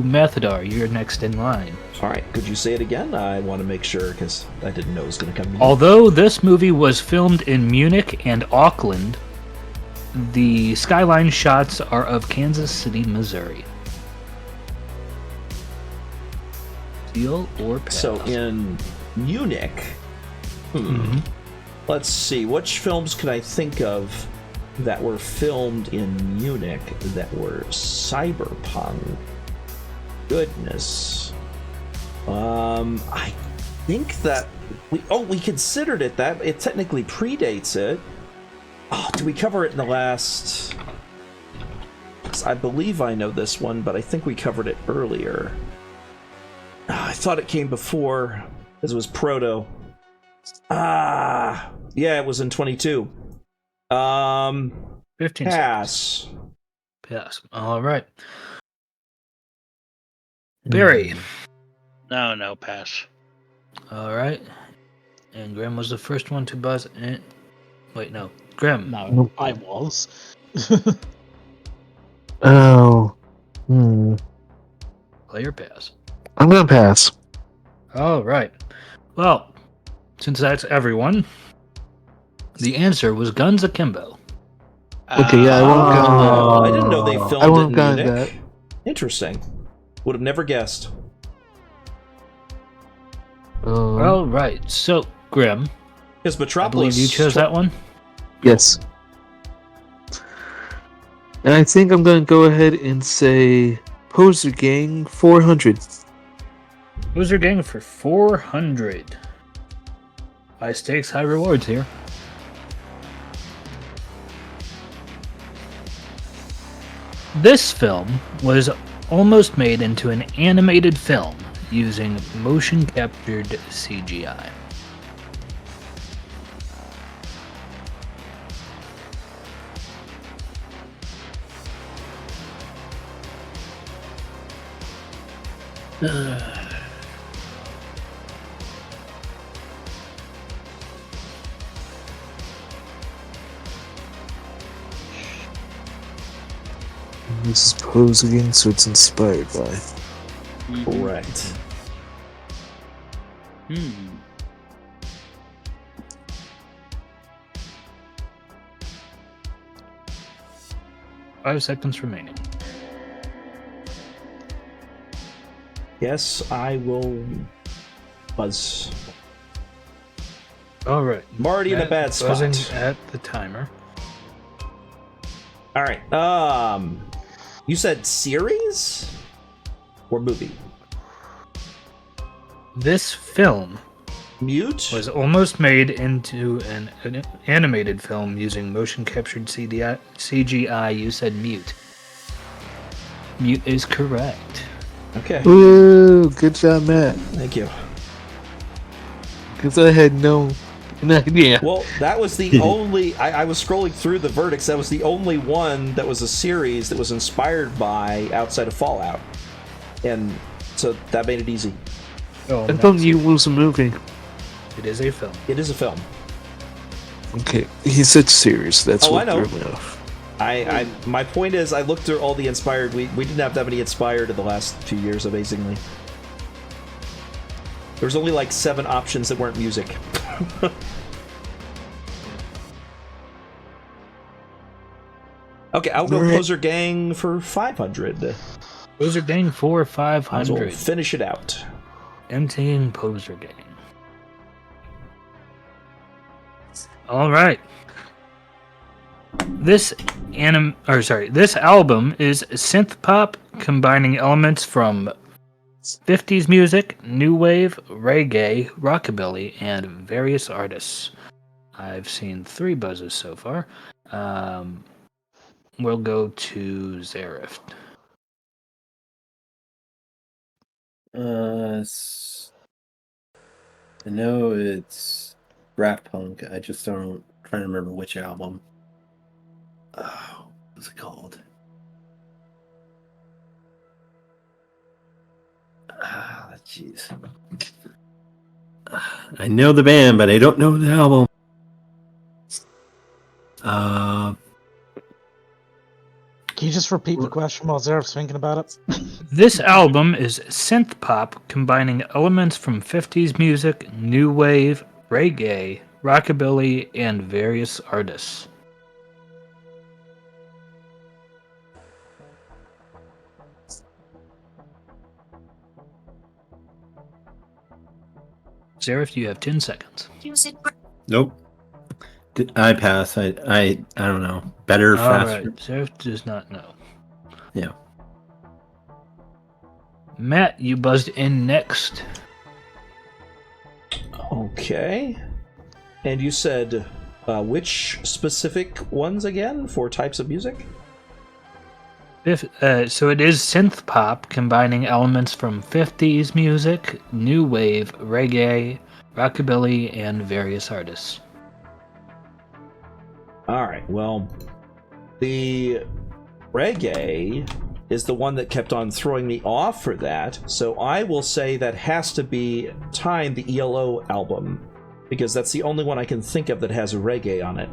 Methodar. You're next in line. All right, could you say it again? I want to make sure because I didn't know it was going to come. Although this movie was filmed in Munich and Auckland, the skyline shots are of Kansas City, Missouri. Steal or pass? So in Munich, let's see, which films can I think of that were filmed in Munich that were cyberpunk? Goodness. I think that we considered it that it technically predates it. Oh, did we cover it in the last? I believe I know this one, but I think we covered it earlier. I thought it came before, as it was proto. Yeah, it was in 22. 15 Pass. seconds. Pass. All right. Barry. No, pass. All right. And Graham was the first one to buzz in. Wait, no. Graham. No, I was. Oh. Player pass. I'm gonna pass. All right. Well, since that's everyone, the answer was Guns Akimbo. Okay, yeah, I won't go. Oh, I didn't know they I filmed won't it go in that. Munich. Interesting. Would have never guessed. All right. So, Grim, Because I Metropolis. believe you chose that one. Yes. And I think I'm gonna go ahead and say Poser Gang 400. Loser Gang for 400. High stakes, high rewards here. This film was almost made into an animated film using motion captured CGI. This is Poser Gang, so it's inspired by. Correct. Hmm. Five seconds remaining. Yes, I will buzz. All right. I'm already in a bad spot. Buzzing at the timer. All right. You said series or movie? This film Mute? Was almost made into an animated film using motion captured CGI. You said Mute. Mute is correct. Okay. Ooh, good job, Matt. Thank you. Because I had no idea. Well, that was the only... I was scrolling through the verdicts. That was the only one that was a series that was inspired by outside of Fallout. And so that made it easy. Oh, I thought you was a movie. It is a film. It is a film. Okay, he said series. That's Oh, what I know. threw me off. My point is, I looked through all the inspired. We didn't have that many inspired in the last few years, amazingly. There was only like 7 options that weren't music. Okay, I'll go Poser Gang for 500. Poser Gang for Might as well 500. finish it out. Emptying Poser Gang. All right. This album is synth pop combining elements from 50s music, new wave, reggae, rockabilly, and various artists. I've seen 3 buzzes so far. We'll go to Zareth. I know it's rap punk. I just don't trying to remember which album. Oh, what's it called? Jeez. I know the band, but I don't know the album. Can you just repeat the question while Zareth's thinking about it? This album is synth pop combining elements from 50s music, new wave, reggae, rockabilly, and various artists. Zareth, you have 10 seconds. Nope. I pass. I don't know. Better, faster. Alright, Zareth does not know. Yeah. Matt, you buzzed in next. Okay. And you said which specific ones again for types of music? So it is synth pop combining elements from 50s music, new wave, reggae, rockabilly, and various artists. Alright, well, the reggae is the one that kept on throwing me off for that, so I will say that has to be Time, the ELO album, because that's the only one I can think of that has reggae on it.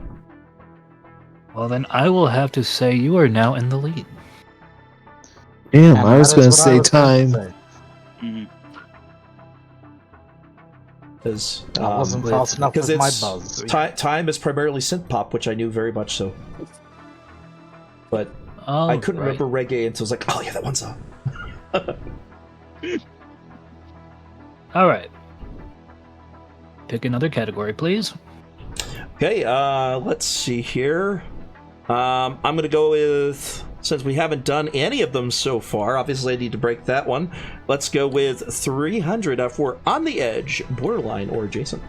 Well, then I will have to say you are now in the lead. Damn, And I was that going to is what I say was going time. to say. Mhm. Because That wasn't fast enough with my buzz. Time is primarily synth pop, which I knew very much so. But I couldn't remember reggae until I was like, oh yeah, that one's on. Alright. Pick another category, please. Okay, let's see here. I'm gonna go with, since we haven't done any of them so far, obviously I need to break that one. Let's go with 300 for On the Edge, Borderline, or Adjacent.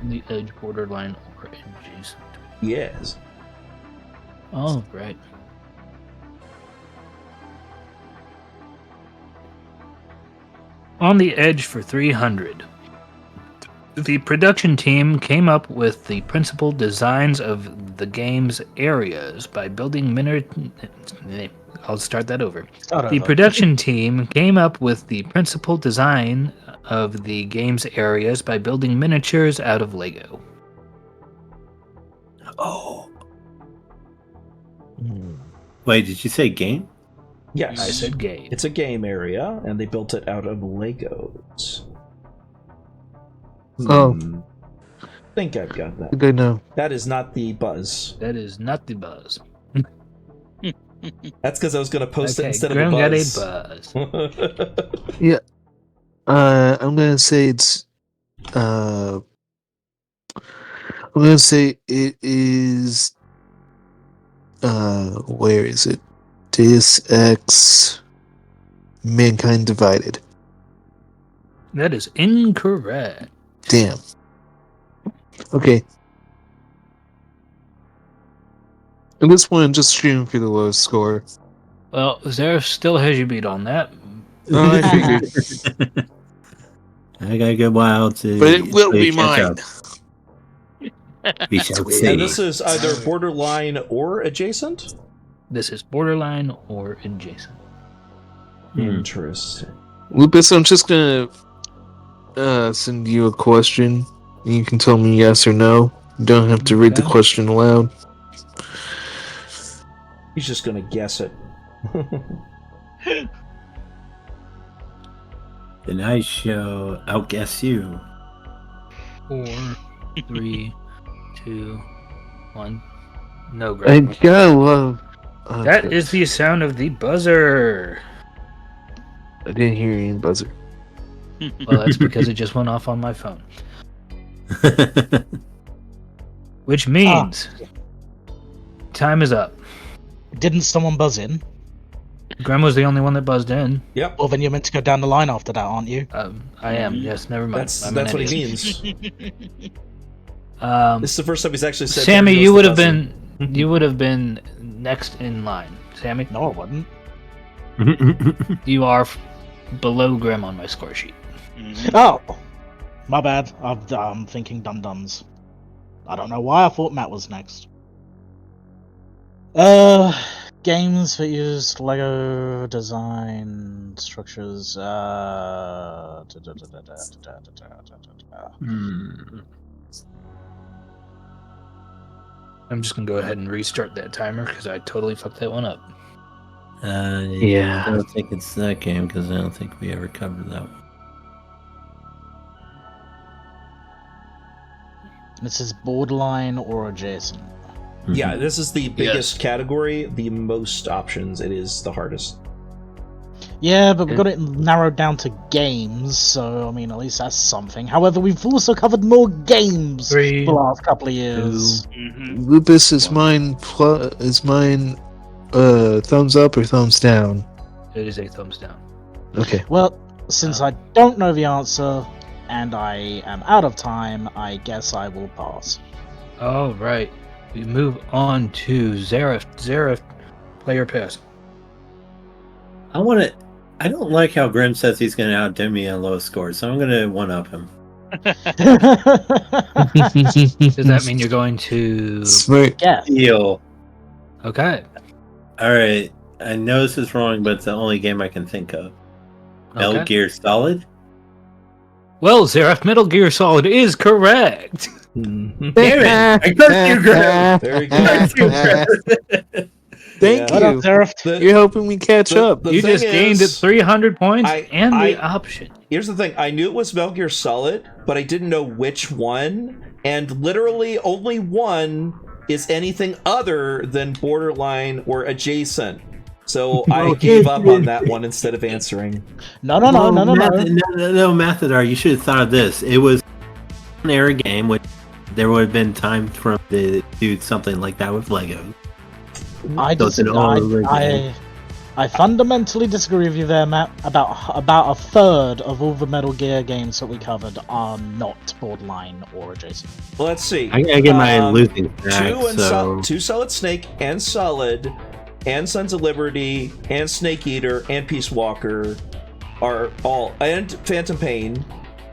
The edge, borderline, or adjacent. Yes. Alright. On the Edge for 300. The production team came up with the principal designs of the game's areas by building I'll start that over. The production team came up with the principal design of the game's areas by building miniatures out of Lego. Oh. Wait, did you say game? Yes. I said game. It's a game area, and they built it out of Legos. Oh. I think I've got that. Good know. That is not the buzz. That is not the buzz. That's because I was going to post it instead Grim of got a a buzz. Yeah. I'm gonna say it's. I'm gonna say it is. Where is it? Deus Ex. Mankind Divided. That is incorrect. Damn. Okay. At this point, I'm just shooting for the lowest score. Well, Zareth still has you beat on that. Oh, I figured. I gotta go wild to. But it will be catch mine. up. We shall And see. this is either borderline or adjacent? This is borderline or adjacent. Interesting. Lupus, I'm just gonna send you a question. And you can tell me yes or no. You don't have to read the Okay. question aloud. He's just gonna guess it. Then I shall outguess you. 4, 3, 2, 1. No, I Greg. gotta love. That is the sound of the buzzer. I didn't hear any buzzer. Well, that's because it just went off on my phone. Which means time is up. Didn't someone buzz in? Graham was the only one that buzzed in. Yep. Well, then you're meant to go down the line after that, aren't you? I am. Yes, never mind. That's I'm an what he idiot. means. Um, This is the first time he's actually said. Sammy, there you goes would the have buzzer. been you would have been next in line. Sammy, No, I wouldn't. you are below Graham on my score sheet. Oh, my bad. I'm thinking dum-dums. I don't know why I thought Matt was next. Games that used Lego design structures. I'm just gonna go ahead and restart that timer because I totally fucked that one up. Yeah. I don't think it's that game because I don't think we ever covered that one. This is borderline or adjacent. Yeah, this is the biggest category, the most options. It is the hardest. Yeah, but we got it narrowed down to games, so I mean, at least that's something. However, we've also covered more games 3, for the last couple of years. Lupus, is mine thumbs up or thumbs down? It is a thumbs down. Okay. Well, since I don't know the answer and I am out of time, I guess I will pass. All right, we move on to Zareth. Zareth, play your pass. I don't like how Grim says he's going to outdo me on lowest scores, so I'm going to one-up him. Does that mean you're going to? Smart. Yeah. Deal. Okay. All right. I know this is wrong, but it's the only game I can think of. Metal Okay. Gear Solid? Well, Zareth, Metal Gear Solid is correct. Damn it! I cursed you, Grim! Very Cursed you, good. Grim! Thank Yeah. What up, you. Zareth? You're helping me catch up. The You thing just gained is, 300 points I- and the I- option. Here's the thing. I knew it was Metal Gear Solid, but I didn't know which one. And literally only one is anything other than borderline or adjacent. So I gave up on that one instead of answering. No. No, Mathadar, you should have thought of this. It was an era game, which there would have been time for him to do something like that with Lego. I So it's an all-over game. I fundamentally disagree with you there, Matt. About a third of all the Metal Gear games that we covered are not borderline or adjacent. Well, let's see. I gotta get my losing back, Two Solid Snake and Solid and Sons of Liberty and Snake Eater and Peace Walker are all, and Phantom Pain.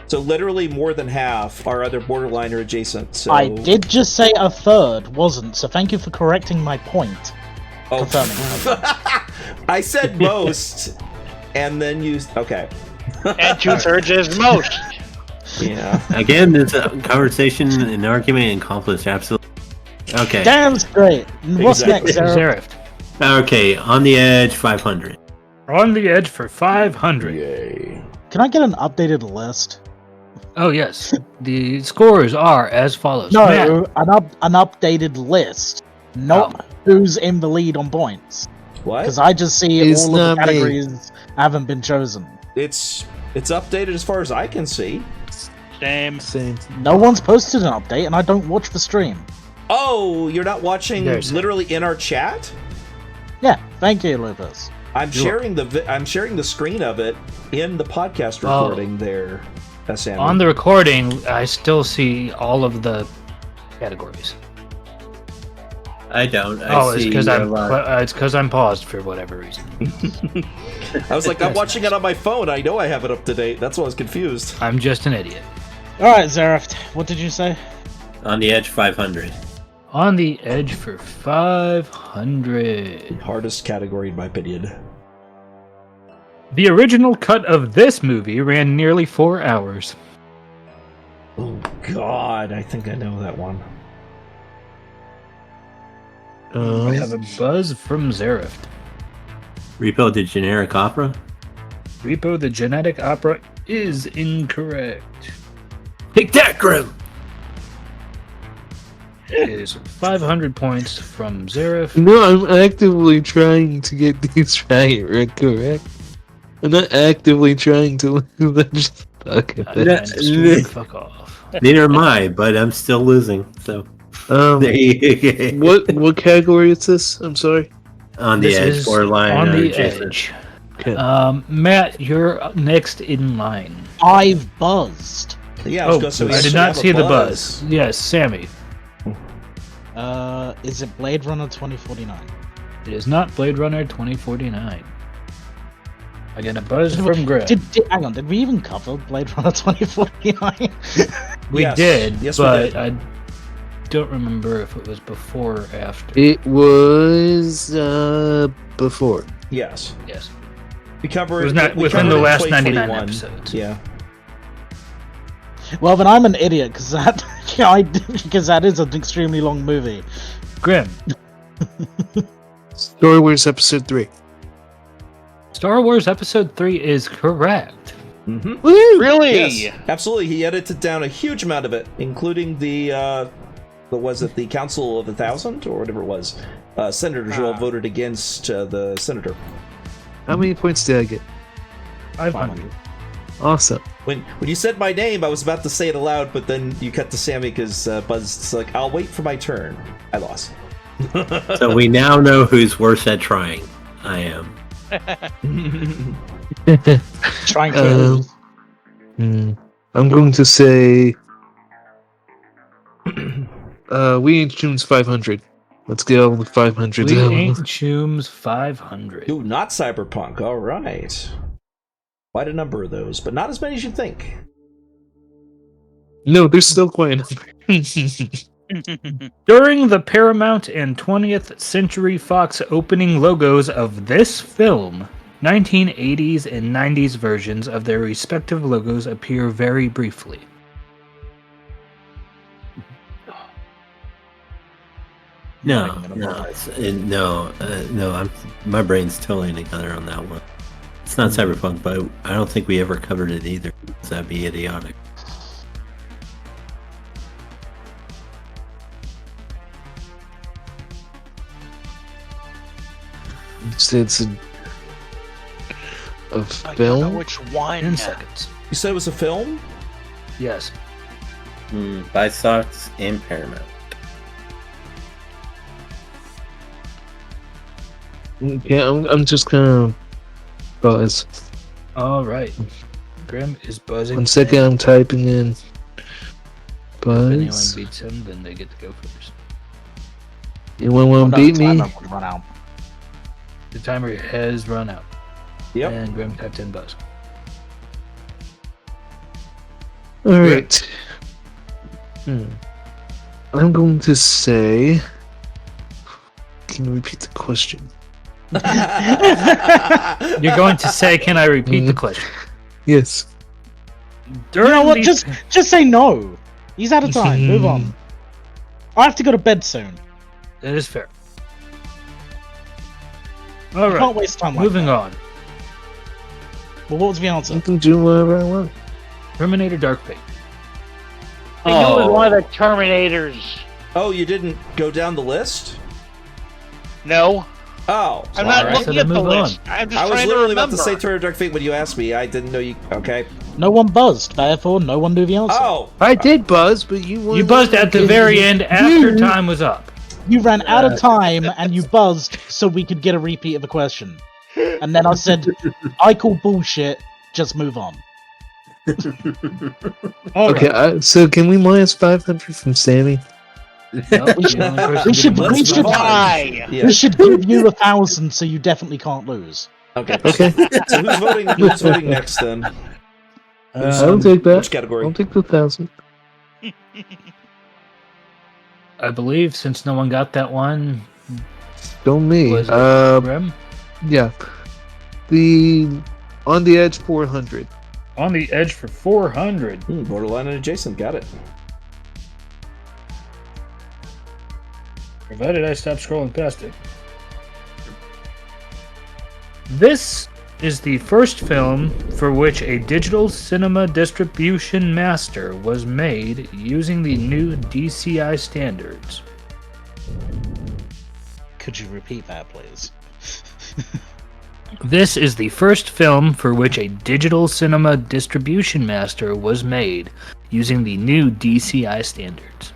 So literally more than half are either borderline or adjacent. So I did just say a third wasn't, so thank you for correcting my point. Oh. Confirming. I said most, and then you. Okay. And 2/3 is most. Yeah. Again, this conversation and argument accomplished absolutely. Okay. Damn straight. What's Exactly. next, Zareth? Zareth, Okay, on the edge, 500. on the edge for 500. Yay. Can I get an updated list? Oh, yes. The scores are as follows. No, Matt, an updated list. Not who's in the lead on points. What? Because I just see It's all of the not me. categories haven't been chosen. It's updated as far as I can see. Same. Same. No one's posted an update, and I don't watch the stream. Oh, you're not watching There's- literally in our chat? Yeah, thank you, Lupus. I'm sharing the screen of it in the podcast recording there. Sami? On the recording, I still see all of the categories. I don't. It's because I'm paused for whatever reason. I was like, I'm watching it on my phone. I know I have it up to date. That's why I was confused. I'm just an idiot. Alright, Zareth, what did you say? On the Edge 500. On the Edge for 500. Hardest category in my opinion. The original cut of this movie ran nearly 4 hours. Oh God, I think I know that one. I have a buzz from Zareth. Repo the generic opera? Repo the Genetic Opera is incorrect. Take that, Grim! It is 500 points from Zareth. No, I'm actively trying to get these right, correct? I'm not actively trying to lose. I'm just fucking Fuck off. Neither am I, but I'm still losing, so... what category is this? I'm sorry. On the This Edge, is borderline, on or the adjacent. edge. Okay. Matt, you're next in line. I've buzzed. Yeah, Oh, so we I did actually not have a see the buzz. Yes, Sammy. Is it Blade Runner 2049? It is not Blade Runner 2049. I get a buzz from Greg. Hang on, did we even cover Blade Runner 2049? We Yes. did, Yes, we but did. I don't remember if it was before or after. It was before. Yes. Yes. We covered It was not we within covered the it in last 99 2021. episodes. Yeah. Well, then I'm an idiot because that is an extremely long movie. Grim. Star Wars Episode 3. Star Wars Episode 3 is correct. Mm-hmm. Really? Yes, absolutely. He edited down a huge amount of it, including the Council of 1,000 or whatever it was. Senators who all voted against the senator. How many points did I get? 500. Awesome. When you said my name, I was about to say it aloud, but then you cut to Sammy because Buzz's like, "I'll wait for my turn." I lost. So we now know who's worse at trying. I am. Trying to. I'm going to say We Ain't Tunes 500. Let's get on with 500. We Ain't Chooms 500. Ooh, not Cyberpunk. All right. Quite a number of those, but not as many as you'd think. No, there's still quite a number. During the Paramount and 20th Century Fox opening logos of this film, 1980s and 90s versions of their respective logos appear very briefly. No. My brain's totally together on that one. It's not Cyberpunk, but I don't think we ever covered it either. So that'd be idiotic. It's a I don't know film. which one. 10 seconds. You said it was a film? Yes. By Sox and Paramount. Yeah, I'm just gonna buzz. All right. Grim is buzzing. 1 second, I'm typing in If anyone buzz. beats him, then they get to go first. Anyone want to beat me? Run out. The timer has run out. Yep. And Grim typed in buzz. All right. I'm going to say. Can you repeat the question? You're going to say, can I repeat the question? Yes. You know what? Just say no. He's out of time. Move on. I have to go to bed soon. That is fair. All I right. can't waste time. Moving like on. that. Well, what was the I answer? can do whatever I want. Terminator Dark Fate. I knew it was one of the Terminators. Oh, you didn't go down the list? No, Oh, I'm not alright. looking So at then the move on. list. I'm just I was trying to literally remember. about to say Terminator Dark Fate when you asked me. I didn't know you. Okay. No one buzzed, therefore no one knew the answer. Oh, I did buzz, but you weren't. You buzzed at the very end after time was up. You ran out of time and you buzzed so we could get a repeat of the question. And then I said, I call bullshit, just move on. All Okay, right. so can we minus 500 from Sammy? Nope, We should- the only person we should- getting we less should- than Why? Yeah. We should give you 1,000 so you definitely can't lose. Okay. Okay, So who's voting? Who's voting next then? I'll take that. Which category? I'll take the 1,000. I believe since no one got that one, Don't me. was it Grim? Yeah. The On the Edge 400. On the edge for 400. Borderline and adjacent. Got it. Provided I stop scrolling past it. This is the first film for which a digital cinema distribution master was made using the new DCI standards. Could you repeat that, please? This is the first film for which a digital cinema distribution master was made using the new DCI standards.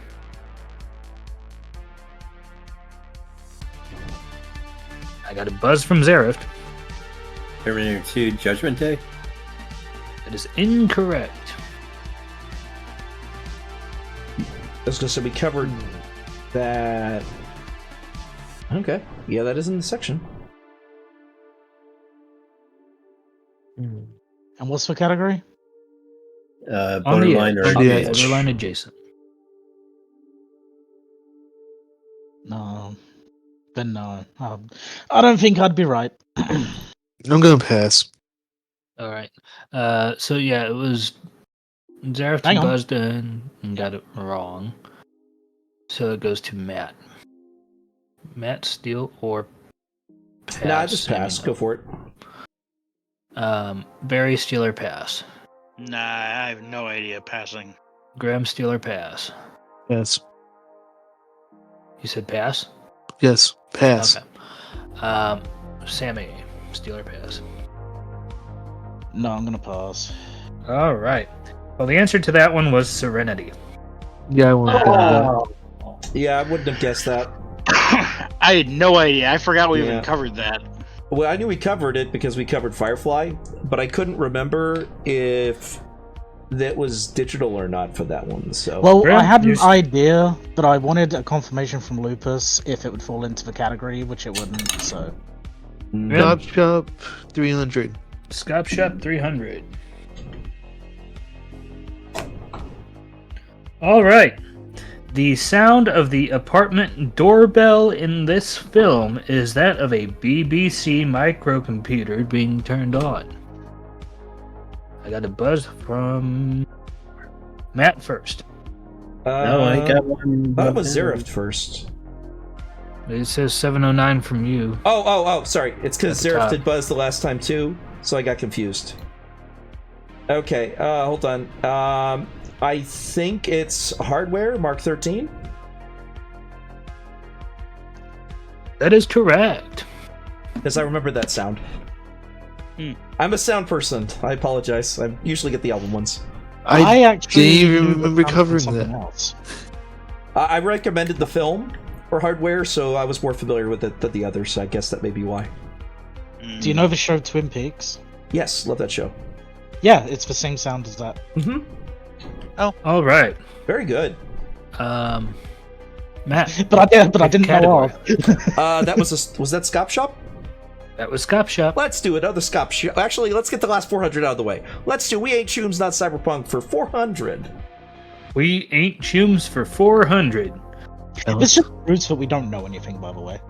I got a buzz from Zareth. Terminator 2 Judgment Day? That is incorrect. I was gonna say we covered that. Okay. Yeah, that is in the section. And what's the category? On the Borderline edge. or On the edge. Borderline adjacent. No. Then no. I don't think I'd be right. I'm gonna pass. All right. So yeah, it was Zareth Hang on. buzzed in and got it wrong. So it goes to Matt. Matt, steal or pass? Nah, just pass. Go for it. Barry, steal or pass? Nah, I have no idea. Passing. Graham, steal or pass? Yes. You said pass? Yes. Pass. Okay. Sammy, steal or pass? No, I'm gonna pass. All right. Well, the answer to that one was Serenity. Yeah, I want to that. Yeah, I wouldn't have guessed that. I had no idea. I forgot we Yeah. even covered that. Well, I knew we covered it because we covered Firefly, but I couldn't remember if that was digital or not for that one. So Well, Graham, I had an you- idea, but I wanted a confirmation from Lupus if it would fall into the category, which it wouldn't, so... Yeah. Top Shop 300. Scop Shop 300. All right. The sound of the apartment doorbell in this film is that of a BBC microcomputer being turned on. I got a buzz from Matt first. No, I got one. That was Zareth first. It says 709 from you. Oh, sorry. It's because At the Zareth top. did buzz the last time too, so I got confused. Okay, hold on. I think it's Hardware Mark 13. That is correct. Because I remember that sound. Hmm. I'm a sound person. I apologize. I usually get the album ones. I actually didn't even knew remember it came from covering something that. else. I recommended the film for Hardware, so I was more familiar with it than the others, so I guess that may be why. Do you know the show Twin Peaks? Yes, love that show. Yeah, it's the same sound as that. Mm-hmm. All right. Very good. Matt. But I didn't know Category. of. That was that Scop Shop? That was Scop Shop. Let's do another Scop Shop. Actually, let's get the last 400 out of the way. Let's do We Ain't Chooms Not Cyberpunk for 400. We ain't chooms for 400. It's just roots that we don't know anything, by the way.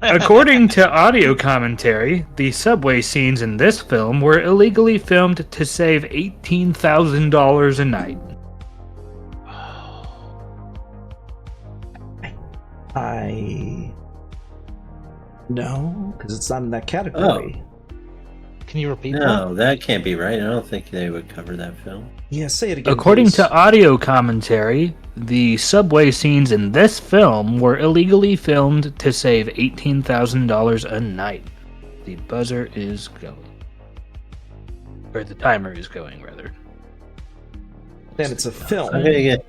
According to audio commentary, the subway scenes in this film were illegally filmed to save $18,000 a night. No, because it's not in that category. Can you repeat that? No, that can't be right. I don't think they would cover that film. Yeah, say it again. According please. to audio commentary, the subway scenes in this film were illegally filmed to save $18,000 a night. The buzzer is going. Or the timer is going, rather. And it's a film. I'm gonna get.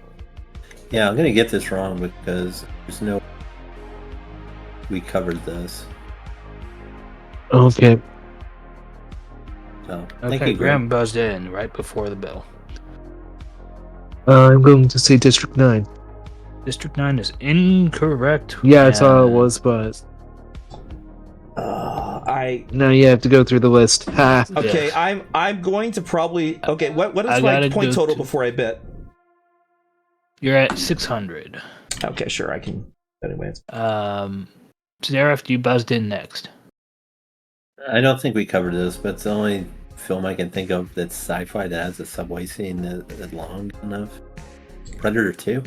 Yeah, I'm gonna get this wrong because there's no. We covered this. Okay. So thank Okay, you, Graham. Graham buzzed in right before the bell. I'm going to say District 9. District 9 is incorrect. Yeah, that's all it was, but now you have to go through the list. Ha. Okay, Yes. I'm going to probably. Okay, what I is my gotta point go total to- before I bet? You're at 600. Okay, sure, I can. Anyways, Zareth, you buzzed in next. I don't think we covered this, but it's the only film I can think of that's sci-fi that has a subway scene that long enough. Predator 2?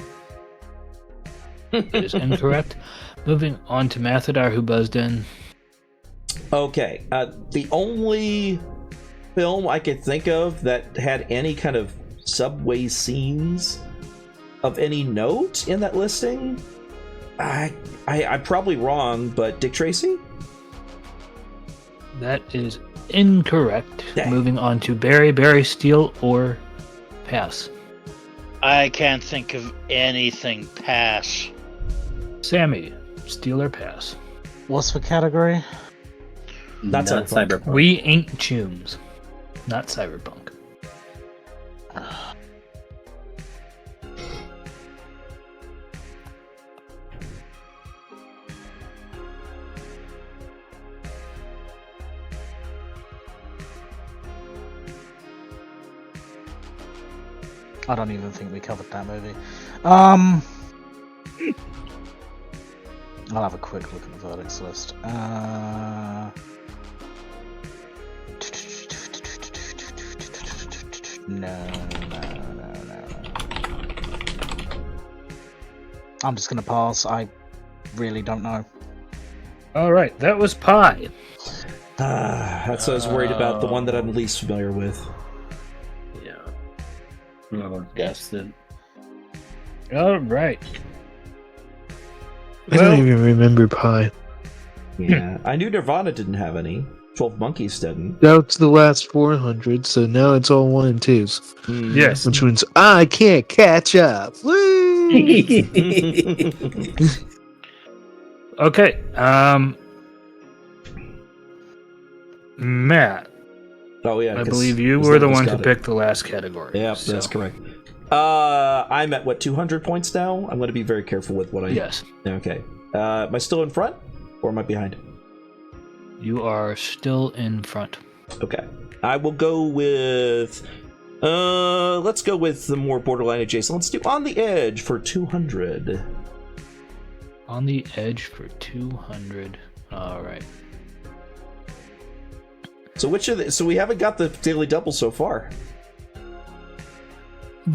It is incorrect. Moving on to Mathadar, who buzzed in. okay. The only film I could think of that had any kind of subway scenes of any note in that listing, I'm probably wrong, but Dick Tracy? That is incorrect. Dang. Moving on to Barry, Steal, or Pass. I can't think of anything. Pass. Sammy, Steal or Pass. What's the category? Not Not Cyberpunk. Cyberpunk. We ain't chooms. Not Cyberpunk. I don't even think we covered that movie. I'll have a quick look at the verdicts list. No. I'm just gonna pass. I really don't know. All right, that was Pie. That's what I was worried about. The one that I'm least familiar with. Yeah. Whoever guessed it. All right. I don't even remember Pie. Yeah, I knew Nirvana didn't have any. 12 Monkeys didn't. That's the last 400, so now it's all 1 and 2s. Yes. Which means I can't catch up. Woo! Okay. Matt, Oh yeah, I 'cause- believe you 'cause were the Lupus one to got it. pick the last category. Yeah, so- that's correct. I'm at what 200 points now. I'm going to be very careful with what I. Yes. Okay. Am I still in front, or am I behind? You are still in front. Okay. I will go with. Let's go with the more borderline adjacent. Let's do On the Edge for 200. On the Edge for 200. All right. So which of the, so we haven't got the daily double so far.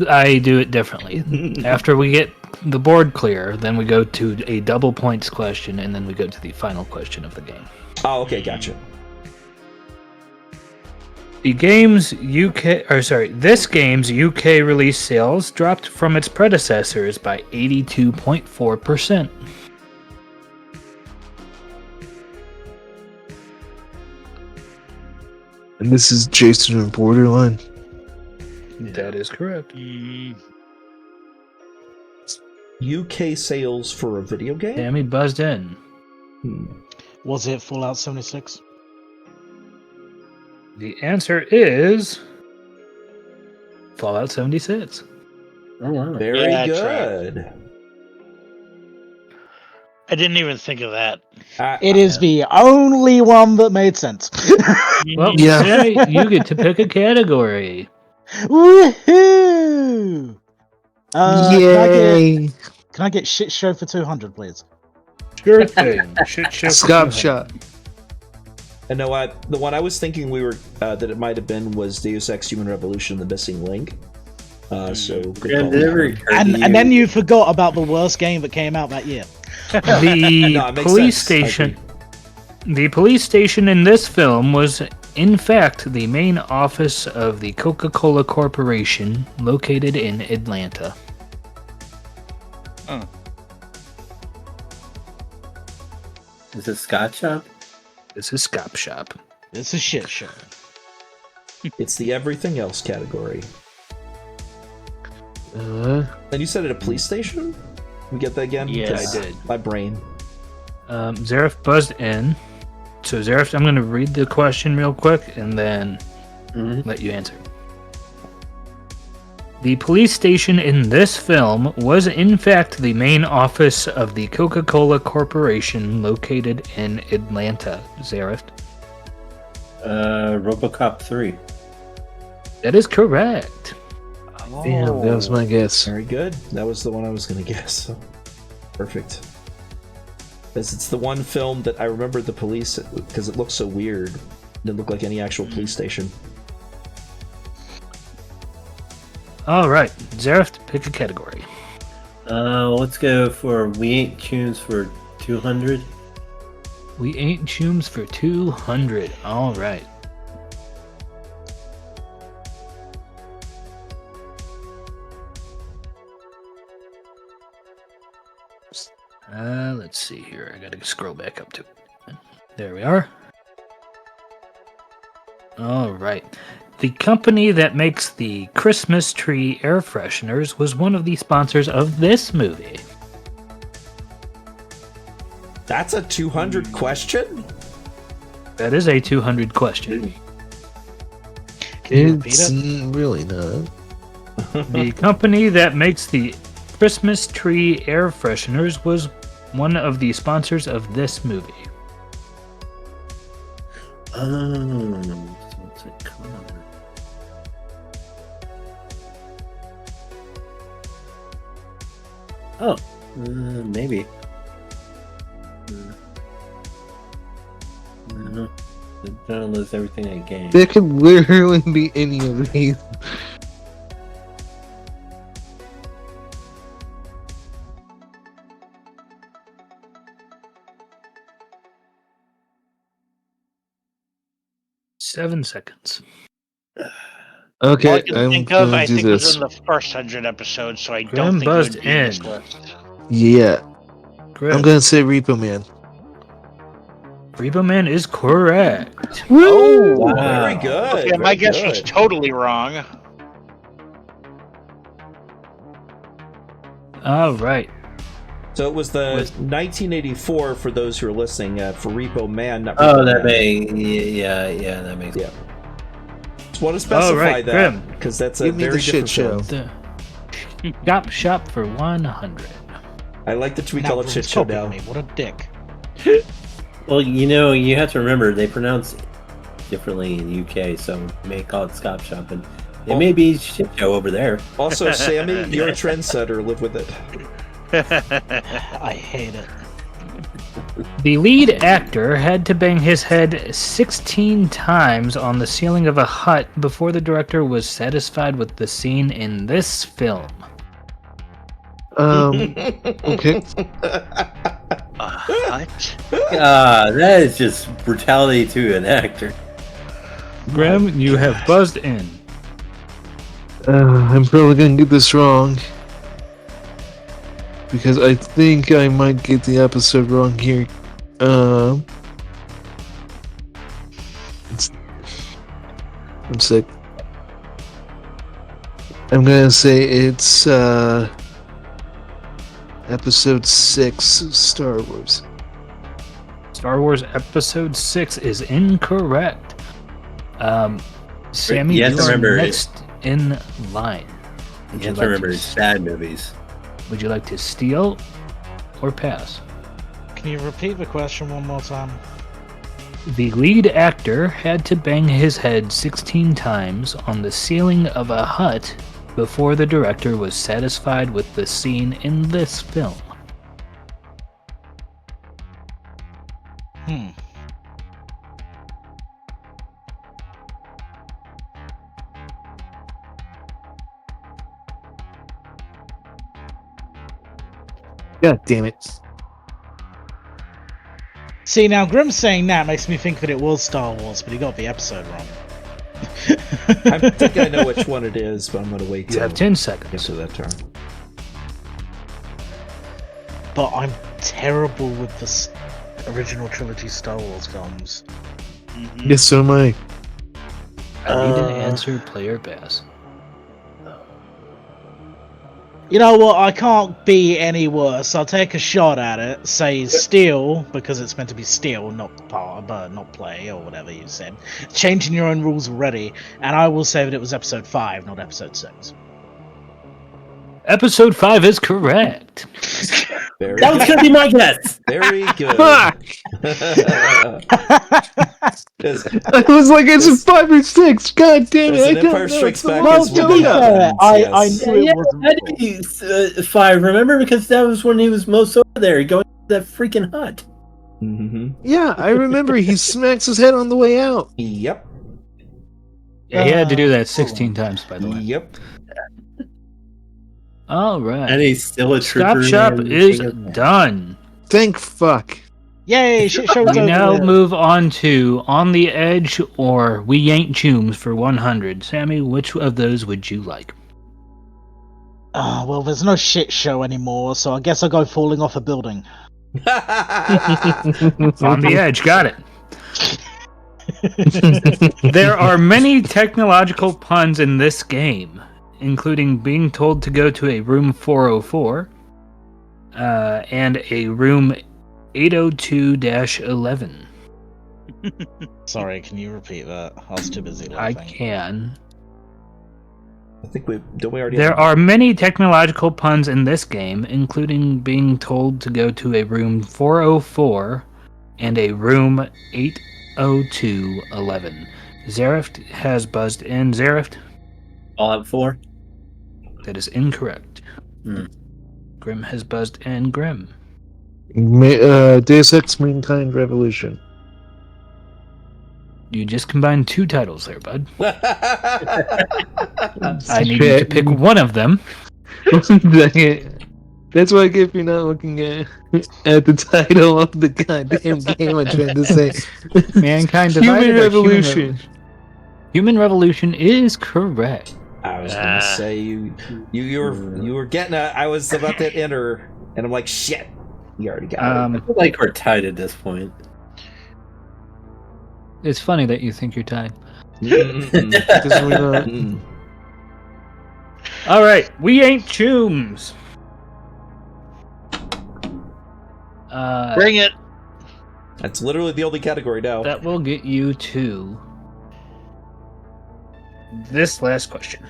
I do it differently. After we get the board clear, then we go to a double points question, and then we go to the final question of the game. Oh, okay, gotcha. This game's UK release sales dropped from its predecessors by 82.4%. And this is Jason and Borderline. That is correct. UK sales for a video game? Sammy buzzed in. Was it Fallout 76? The answer is Fallout 76. Oh, wow. Very Yeah, good. I didn't even think of that. It is the only one that made sense. Well, Yeah. Sammy, you get to pick a category. Woohoo! Yay! Can I get shit show for 200, please? Sure thing. Shit show. Scop shot. And no, the one I was thinking we were that it might have been was Deus Ex: Human Revolution: The Missing Link. So good Yeah, call. did it ever occur to And you- then you forgot about the worst game that came out that year. The No, it makes police sense. I station. The police station in this film was, in fact, the main office of the Coca-Cola Corporation, located in Atlanta. Is it Scott Shop? This is Scop Shop. It's a shit show. It's the everything else category. Uh, And you said at a police station? We get that again? Yes. I did. My brain. Zareth buzzed in. So, Zareth, I'm going to read the question real quick and then Mhm. let you answer. The police station in this film was in fact the main office of the Coca-Cola Corporation located in Atlanta. Zareth? RoboCop 3. That is correct. Damn, that was my guess. Very good. That was the one I was going to guess. So. Perfect. Because it's the one film that I remember the police, because it looks so weird. It didn't look like any actual police station. All right, Zareth, pick a category. Let's go for We Ain't Tunes for 200. We ain't chooms for 200. All right. Let's see here. I gotta scroll back up to it. There we are. All right. The company that makes the Christmas tree air fresheners was one of the sponsors of this movie. That's a 200 question? That is a 200 question. Can you repeat It's it? really not. The company that makes the Christmas tree air fresheners was one of the sponsors of this movie. What's it called? Oh, maybe. No, I'm trying to lose everything I gained. There could literally be any of these. Seven seconds. Okay, All I can I'm think of, gonna I do think was this. in the first 100 episodes, so I Grim don't think it buzzed would be in this in. list. Yeah, Grim. I'm gonna say Repo Man. Repo Man is correct. Oh, Wow. very good. Okay, my very guess was good. totally wrong. All right. So it was the 1984 for those who are listening for Repo Man. Not Oh, Repo that Man. yeah, that makes Yeah. Just want to specify right, that Grim. because that's a Give me very the shit different show. film. The Shop Shop for 100. I like that we Now call it Grim's shit show copying now. me. What a dick. Well, you have to remember they pronounce it differently in the UK, so we may call it Scop Shop, and it may be shit show over there. Also, Sammy, you're a trendsetter. Live with it. I hate it. The lead actor had to bang his head 16 times on the ceiling of a hut before the director was satisfied with the scene in this film. Okay. What? That is just brutality to an actor. Grim, you have buzzed in. I'm probably gonna get this wrong. Because I think I might get the episode wrong here. I'm sick. I'm gonna say it's episode 6 Star Wars. Star Wars Episode 6 is incorrect. Sammy, You have you to are remember next in line. You have to remember it's bad movies. Would you like to steal or pass? Can you repeat the question one more time? The lead actor had to bang his head 16 times on the ceiling of a hut before the director was satisfied with the scene in this film. God damn it. See, now Grim saying that makes me think that it was Star Wars, but he got the episode wrong. I think I know which one it is, but I'm going to wait You till have 10 get seconds. to that turn. But I'm terrible with the original trilogy Star Wars films. Yes, so am I. I need an answer, play or pass. You know what? I can't be any worse. I'll take a shot at it. Say steal because it's meant to be steal, not not play or whatever you said. Changing your own rules already, and I will say that it was episode 5, not episode 6. Episode 5 is correct. Very That was good. gonna be my guess. Very good. Fuck! There's- I was like, it's a 5 or 6. God damn it! there's I an don't Empire know. Strikes Back Well, is to when be that fair, happens, I yes. knew it wasn't. That'd be 5. Remember, because that was when he was most over there, going to that freaking hut. Mhm. Yeah, I remember he smacks his head on the way out. Yep. Yeah, he had to do that 16 times, by the way. Yep. All right. And he's still a trooper. Stop Shop and is everything. done. Thank fuck. Yay! Shit show's We over. now with. move on to On the Edge or We Ain't Chooms for 100. Sammy, which of those would you like? Well, there's no shit show anymore, so I guess I'll go falling off a building. On the Edge, got it. There are many technological puns in this game, including being told to go to a room 404 and a room 802-11. Sorry, can you repeat that? I was too busy I laughing. can. I think we already. There are many technological puns in this game, including being told to go to a room 404 and a room 802-11. Zarift has buzzed in. Zarift? Fallout 4. That is incorrect. Hmm. Grim has buzzed in. Grim. Deus Ex Mankind Revolution. You just combined 2 titles there, bud. I need you to Shit. pick one of them. Dang it. That's why if you're not looking at the title of the goddamn game, I'm trying to say. Mankind Divided Human or Revolution. Human Revolution is correct. I was gonna say you were getting I was about to enter, and I'm like, shit, you already got I feel like we're tied at this point. It's funny that you think you're tied. it. Because we're not- Mm-mm. All right, We Ain't Chooms. Bring it. That's literally the only category now. That will get you to this last question.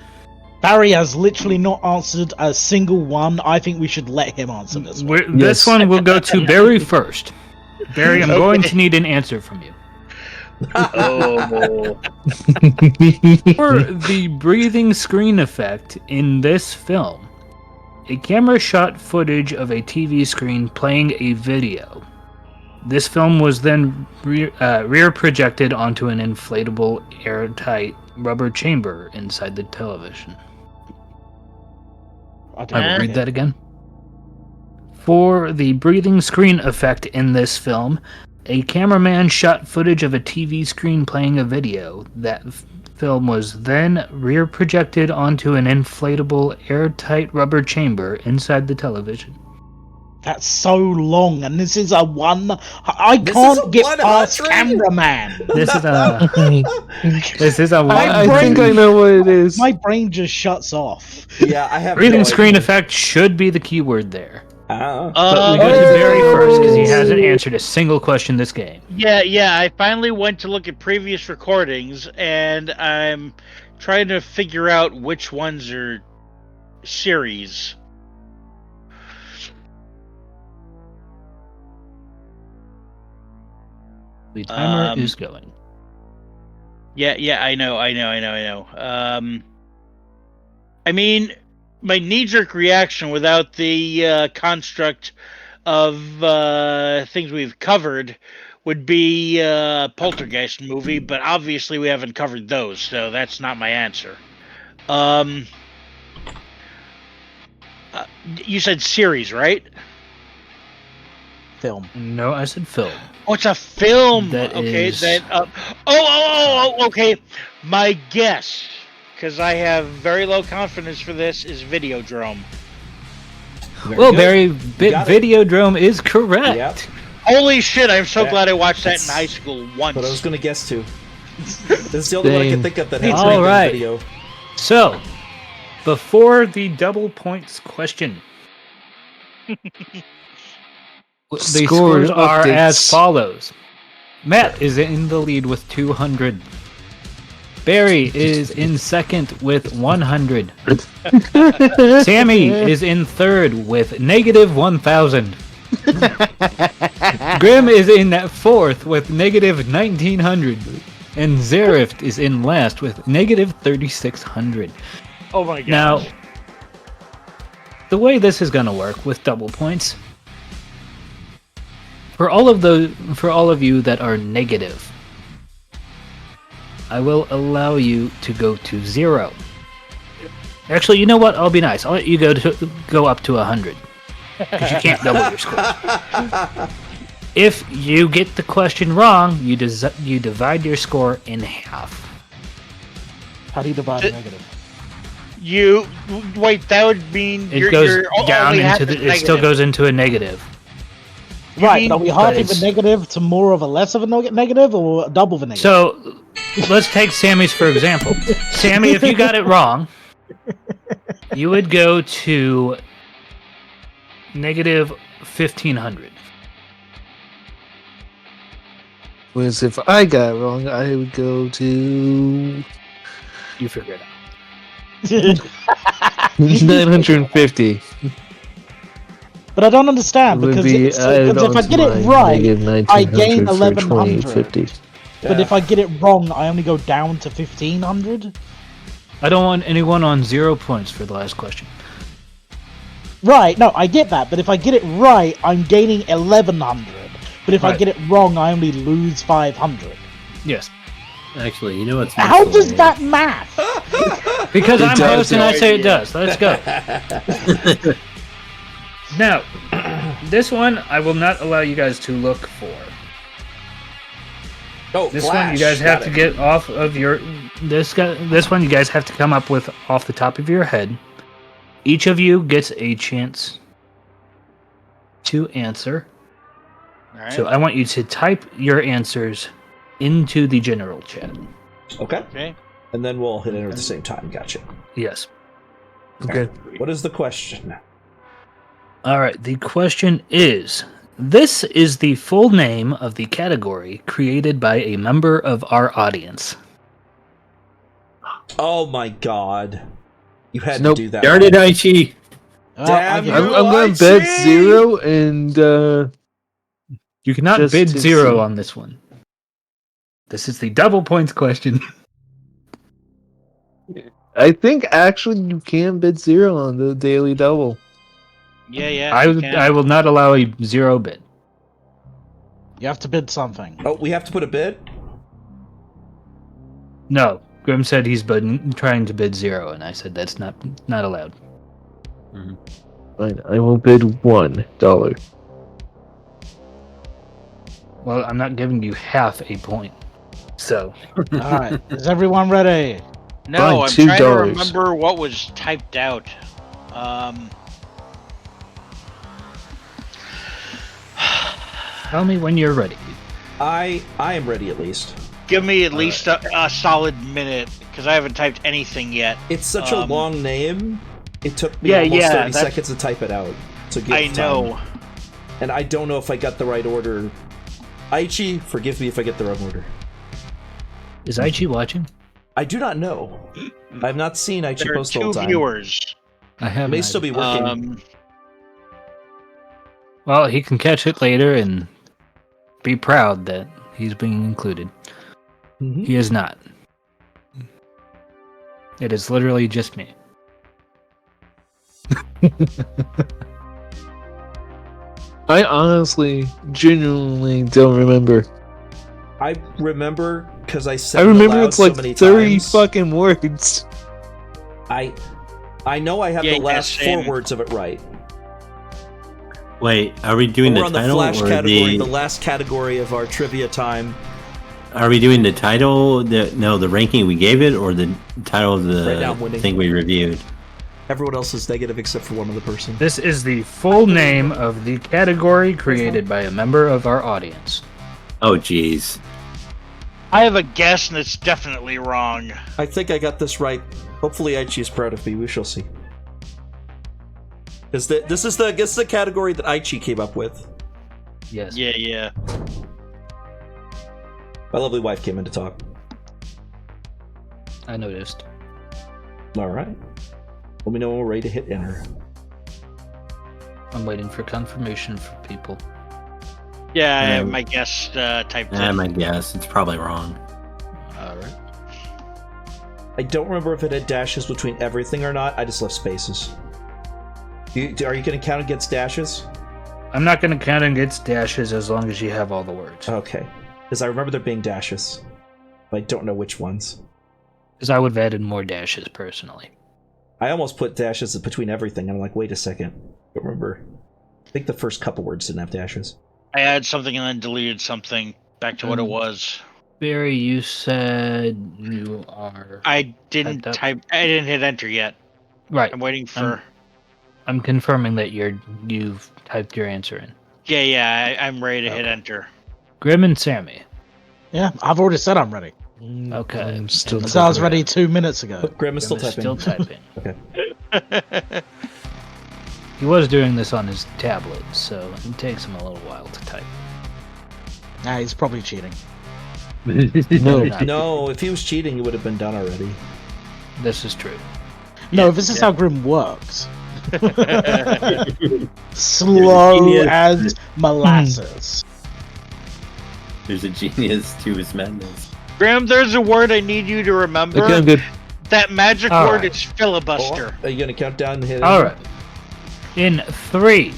Barry has literally not answered a single one. I think we should let him answer this one. This one will go to Barry first. Barry, I'm going to need an answer from you. Oh. For the breathing screen effect in this film, a camera shot footage of a TV screen playing a video. This film was then rear projected onto an inflatable, airtight rubber chamber inside the television. I will read that again. For the breathing screen effect in this film, a cameraman shot footage of a TV screen playing a video. That film was then rear projected onto an inflatable, airtight rubber chamber inside the television. That's so long, and this is a one. I This is can't a get one past answer? cameraman. This is a this is a I think I know what it is. My brain just shuts off. Yeah, I have breathing no screen idea. effect should be the keyword there. Ah. But we go to Barry first because he hasn't answered a single question this game. Yeah. I finally went to look at previous recordings, and I'm trying to figure out which ones are series. The timer is going. Yeah, I know. I mean, my knee-jerk reaction without the construct of things we've covered would be Poltergeist movie, but obviously we haven't covered those, so that's not my answer. You said series, right? Film. No, I said film. Oh, it's a film. That okay, is- then. Okay. My guess, because I have very low confidence for this, is Videodrome. Very Well, good. Barry, got it. Videodrome is correct. Yep. Holy shit! I'm so Yeah, glad I watched that in that's high school once. But I was gonna guess too. This is the only one I can Dang. think of that has All a right. video. So, before the double points question, the scores are as updates. follows. Matt is in the lead with 200. Barry is in second with 100. Sammy is in third with negative 1,000. Grim is in fourth with negative 1,900. And Zerift is in last with negative 3,600. Oh my god. Now, the way this is going to work with double points, for all of you that are negative, I will allow you to go to 0. Actually, you know what? I'll be nice. I'll let you go up to 100. Because you can't double your scores. If you get the question wrong, you divide your score in half. How do you divide a negative? That would mean It goes down into it still goes into a negative. Right, but are we halving the negative to more of a less of a negative, or double the negative? So, let's take Sammy's for example. Sammy, if you got it wrong, you would go to negative 1,500. Whereas if I got it wrong, I would go to You figure it out. 950. But I don't understand, because if I get it right, I gain 1,100. But if I get it wrong, I only go down to 1,500? I don't want anyone on 0 points for the last question. Right, no, I get that, but if I get it right, I'm gaining 1,100. But if I get it wrong, I only lose 500. Yes. Actually, you know what's How does that math? Because I'm host and I say it does. Let's go. Now, this one I will not allow you guys to look for. Oh, This Flash. one you guys have to get off of your this one you guys have to come up with off the top of your head. Each of you gets a chance to answer. All right. So I want you to type your answers into the general chat. Okay. And then we'll hit enter at the same time. Gotcha. Yes. Okay. What is the question? All right. The question is, this is the full name of the category created by a member of our audience. Oh my god. You had Nope. to do that. Darn it, Aichi! Damn you, I'm going to Aichi! bet 0 and You cannot Just bid to 0 see. on this one. This is the double points question. I think actually you can bid 0 on the daily double. Yeah. I will not allow a 0 bid. You have to bid something. Oh, we have to put a bid? No. Grim said he's trying to bid 0, and I said that's not allowed. Fine, I will bid $1. Well, I'm not giving you half a point. So, Alright, is everyone ready? No, Fine, I'm trying to $2. remember what was typed out. tell me when you're ready. I am ready at least. Give me at least a solid minute, because I haven't typed anything yet. It's such a long name. It took me Yeah, almost yeah, 30 seconds to type it out. So give I time. know. And I don't know if I got the right order. Aichi, forgive me if I get the wrong order. Is Aichi watching? I do not know. I've not seen Aichi There are post the whole 2 time. viewers. I have. May still be working. Well, he can catch it later and be proud that he's being included. Mhm. He is not. It is literally just me. I honestly, genuinely don't remember. I remember because I said I it remember aloud it's like so many 30 times. fucking words. I know I have Yeah, the last same. 4 words of it right. Wait, are we doing We're the on the title Flash or category, the last category of our trivia time. Are we doing the title? The ranking we gave it, or the title of Right now I'm the winning. thing we reviewed? Everyone else is negative except for one other person. This is the full name of the category created by a member of our audience. Oh, jeez. I have a guess, and it's definitely wrong. I think I got this right. Hopefully Aichi is proud of me. We shall see. This is the category that Aichi came up with. Yes. Yeah. My lovely wife came in to talk. I noticed. All right. Let me know when we're ready to hit enter. I'm waiting for confirmation for people. Yeah, I have my guess typed in. My guess. It's probably wrong. All right. I don't remember if it had dashes between everything or not. I just left spaces. Are you going to count against dashes? I'm not going to count against dashes as long as you have all the words. Okay. Because I remember there being dashes. But I don't know which ones. Because I would have added more dashes, personally. I almost put dashes between everything. I'm like, wait a second. I don't remember. I think the first couple words didn't have dashes. I added something and then deleted something back to what it was. Barry, you said you are... I didn't hit enter yet. Right. I'm waiting for... I'm confirming that you've typed your answer in. Yeah, I'm ready to hit enter. Grim and Sammy. Yeah, I've already said I'm ready. Okay. I'm still So I was ready 2 minutes ago. But Grim is still typing. Still typing. Okay. He was doing this on his tablet, so it takes him a little while to type. Nah, he's probably cheating. No, if he was cheating, it would have been done already. This is true. No, this is how Grim works. Slow as molasses. There's a genius to his madness. Graham, there's a word I need you to remember. Okay, I'm good. That magic All word right. is filibuster. Are you going to count down and hit All enter? right. In 3.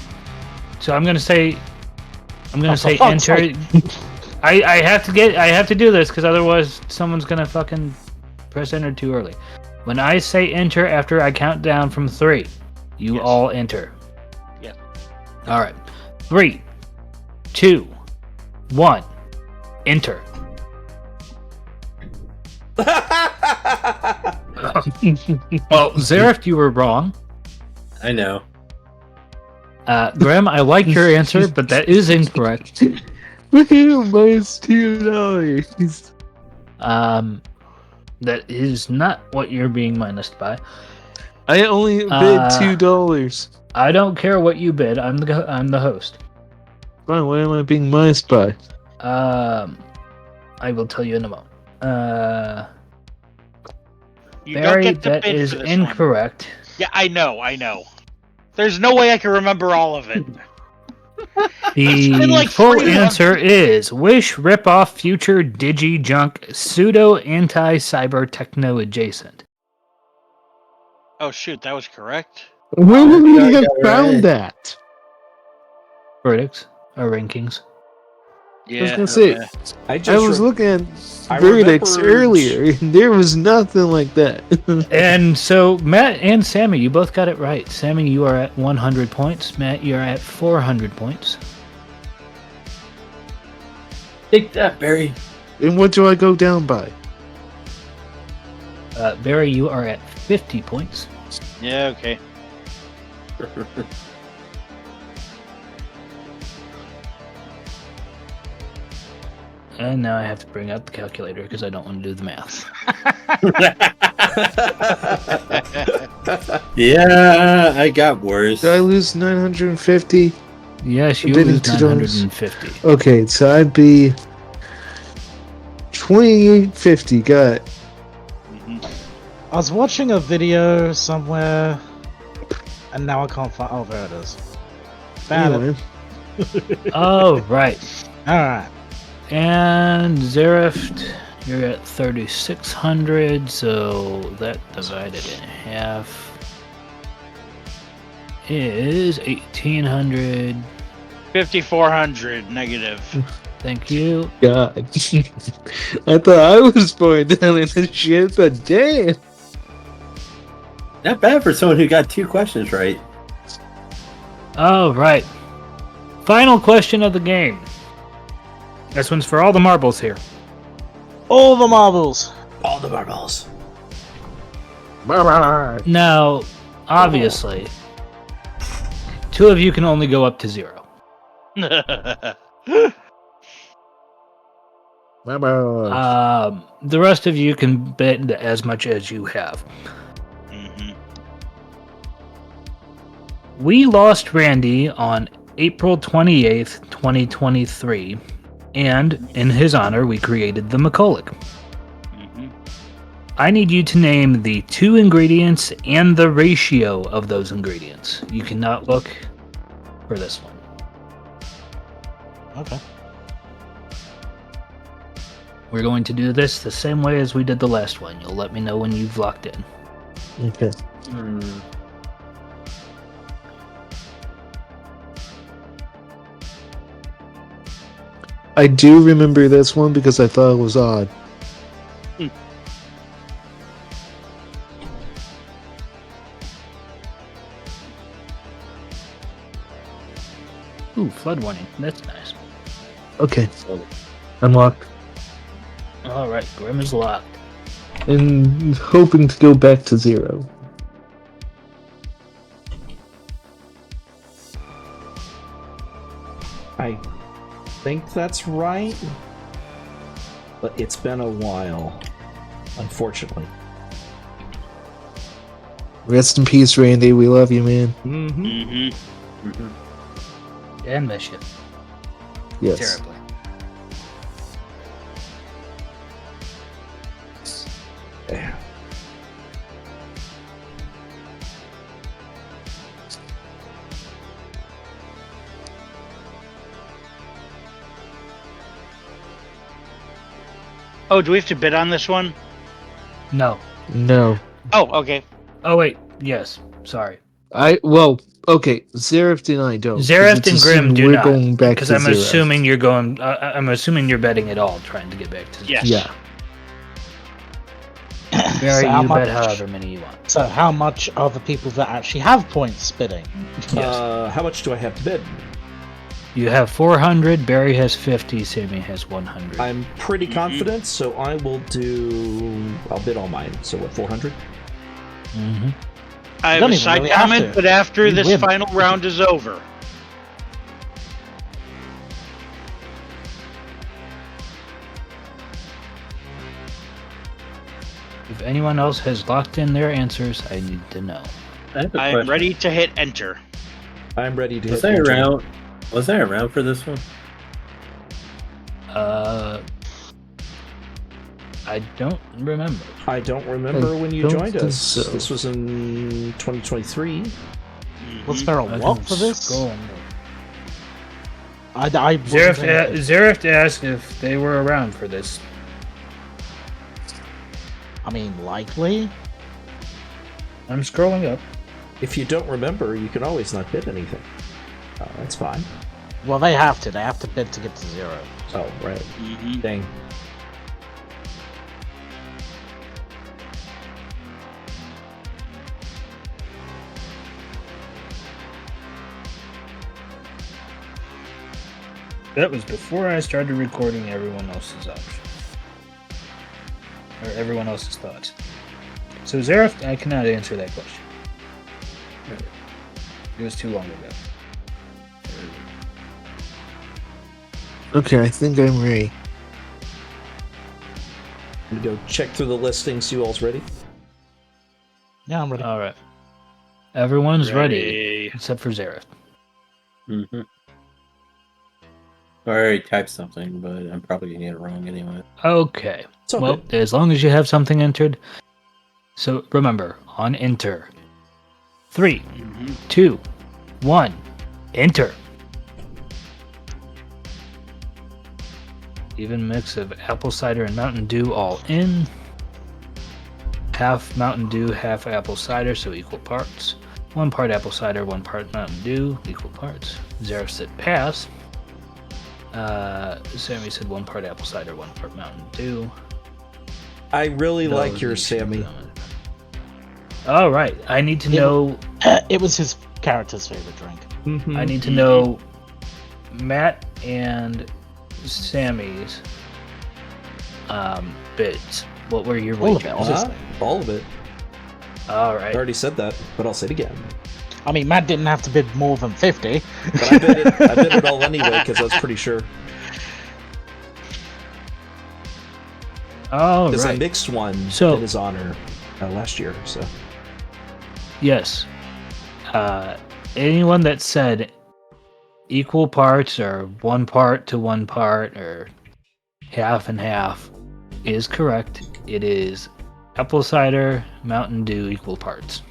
So I'm gonna say fuck's enter. sake. I have to do this because otherwise someone's gonna fucking press enter too early. When I say enter after I count down from 3, you Yes. all enter. Yeah. All right. 3, 2, 1, enter. Well, Zareth, you were wrong. I know. Graham, I like your answer, but that is incorrect. Minus $2. That is not what you're being minused by. I only bid $2. I don't care what you bid. I'm the host. Fine, what am I being minused by? I will tell you in a moment. You don't Barry, get to that bid is for this incorrect. one. Yeah, I know. There's no way I can remember all of it. The been like full 3 months. answer is Wish Ripoff Future Digi Junk Pseudo Anti Cyber Techno Adjacent. Oh shoot, that was correct. Where would we I have got it found right. that? Verdicts or rankings. Yeah. I was gonna say, I I was looking at I verdicts remembered- earlier, and there was nothing like that. And so Matt and Sammy, you both got it right. Sammy, you are at 100 points. Matt, you're at 400 points. Take that, Barry. And what do I go down by? Barry, you are at 50 points. Yeah, okay. And now I have to bring out the calculator because I don't want to do the math. Yeah, I got worse. Did I lose 950? Yes, you Bid lose $2. 950. Okay, so I'd be 2850. Got it. I was watching a video somewhere, and now I can't find. Oh, there it is. Found Anyway, Oh, right. it. All right. And Zareth, you're at 3,600, so that divided in half is 1,800. 5,400 negative. Thank you. God. I thought I was born down in the shit, but damn. Not bad for someone who got 2 questions right. All right. Final question of the game. This one's for all the marbles here. All the marbles. All the marbles. Now, obviously, 2 of you can only go up to 0. The rest of you can bid as much as you have. Mhm. We lost Randy on April 28th, 2023, and in his honor, we created the McCullick. Mhm. I need you to name the 2 ingredients and the ratio of those ingredients. You cannot look for this one. Okay. We're going to do this the same way as we did the last one. You'll let me know when you've locked in. Okay. I do remember this one because I thought it was odd. Ooh, flood warning. That's nice. Okay. Unlocked. Alright, Grim is locked. And hoping to go back to 0. I think that's right. But it's been a while, unfortunately. Rest in peace, Randy. We love you, man. And miss you. Yes. Terribly. Yeah. Oh, do we have to bid on this one? No. No. Oh, okay. Oh, wait. Yes. Sorry. Okay. Zareth and I don't. Zareth and Grim do we're not. Going back because to I'm 0. assuming you're going. I'm assuming you're betting it all, trying to get back to 0. Yes. Yeah. Barry, So how you much- bet however many you want. So how much are the people that actually have points bidding? How much do I have to bid? You have 400. Barry has 50. Sammy has 100. I'm pretty confident, so I will do. I'll bid all mine. So what? 400. Mm-hmm. I have Don't a even side really have comment, to. but after You this win. final round is over. If anyone else has locked in their answers, I need to know. I have a I'm question. ready to hit enter. I'm ready to. Was hit I enter. around? Was I around for this one? I don't remember. I don't remember when you don't joined think us. so. This was in 2023. Was there a I lot can for this? scroll on there. I wasn't paying Zareth asked if they were around for this. I mean, likely. I'm scrolling up. If you don't remember, you can always not bid anything. That's fine. Well, they have to. They have to bid to get to 0. Oh, right. Mhm. Dang. That was before I started recording everyone else's options. Or everyone else's thoughts. So Zareth, I cannot answer that question. It was too long ago. Okay, I think I'm ready. I'm gonna go check through the listings. You all's ready? Yeah, I'm ready. Alright. Everyone's ready, except for Zareth. Mm-hmm. I already typed something, but I'm probably gonna get it wrong anyway. Okay. It's all Well, good. as long as you have something entered. So remember, on enter. 3, 2, 1, enter. Even mix of apple cider and Mountain Dew all in. Half Mountain Dew, half apple cider, so equal parts. 1 part apple cider, 1 part Mountain Dew, equal parts. Zareth said pass. Sammy said 1 part apple cider, 1 part Mountain Dew. I really like Those your each Sammy. All right, I need to know. It was his character's favorite drink. Mhm. I need to know Matt and Sammy's bids. What were your All of it, wagers? honestly. All of it. All I right. already said that, but I'll say it again. I mean, Matt didn't have to bid more than 50. But I bid it all anyway because I was pretty sure. All Because I right. mixed one So- in his honor last year. So Yes. Anyone that said equal parts or 1 part to 1 part or half and half is correct. It is apple cider, Mountain Dew equal parts.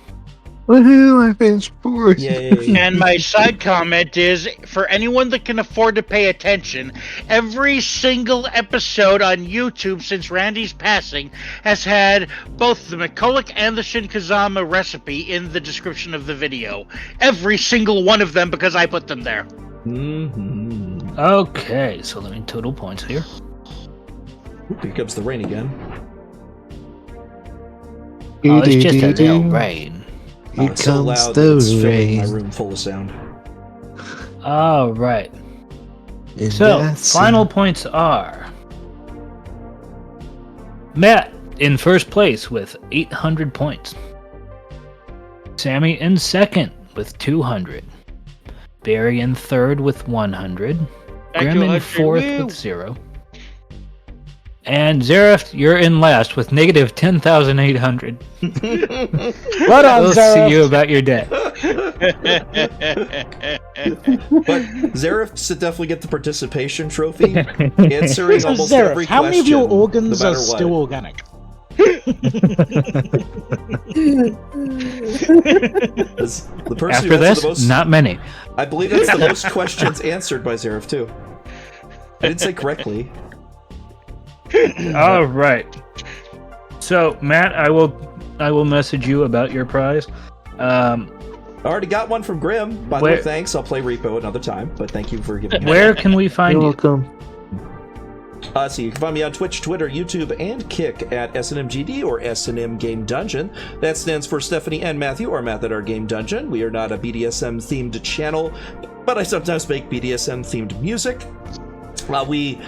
Woohoo! I finished fourth. Yay. And my side comment is, for anyone that can afford to pay attention, every single episode on YouTube since Randy's passing has had both the McCullick and the Shin Kazama recipe in the description of the video. Every single one of them, because I put them there. Mm-hmm. Okay, so let me total points here. Oop, here comes the rain again. Oh, it's just a little rain. Here It's so comes loud the that it's filling my rain. room full of sound. All right. And So, that's final points are Matt in first place with 800 points. Sammy in second with 200. Barry in third with 100. Grim in fourth with 0. And Zareth, you're in last with negative 10,800. Right on, We'll Zareth. see you about your debt. But Zareth should definitely get the participation trophy, answering So, almost Zareth, every how many of your question, organs no are matter what. still organic? As the person After who answered this, the most, not many. I believe that's the most questions answered by Zareth too. I didn't say correctly. All right. So, Matt, I will message you about your prize. I already got one from Grim. By the Where- way, thanks. I'll play Repo another time, but thank you for giving me. Where can we find You're you? welcome. So you can find me on Twitch, Twitter, YouTube, and Kick at SNMGD or SNM Game Dungeon. That stands for Stephanie and Matthew, or Math at Our Game Dungeon. We are not a BDSM-themed channel, but I sometimes make BDSM-themed music. We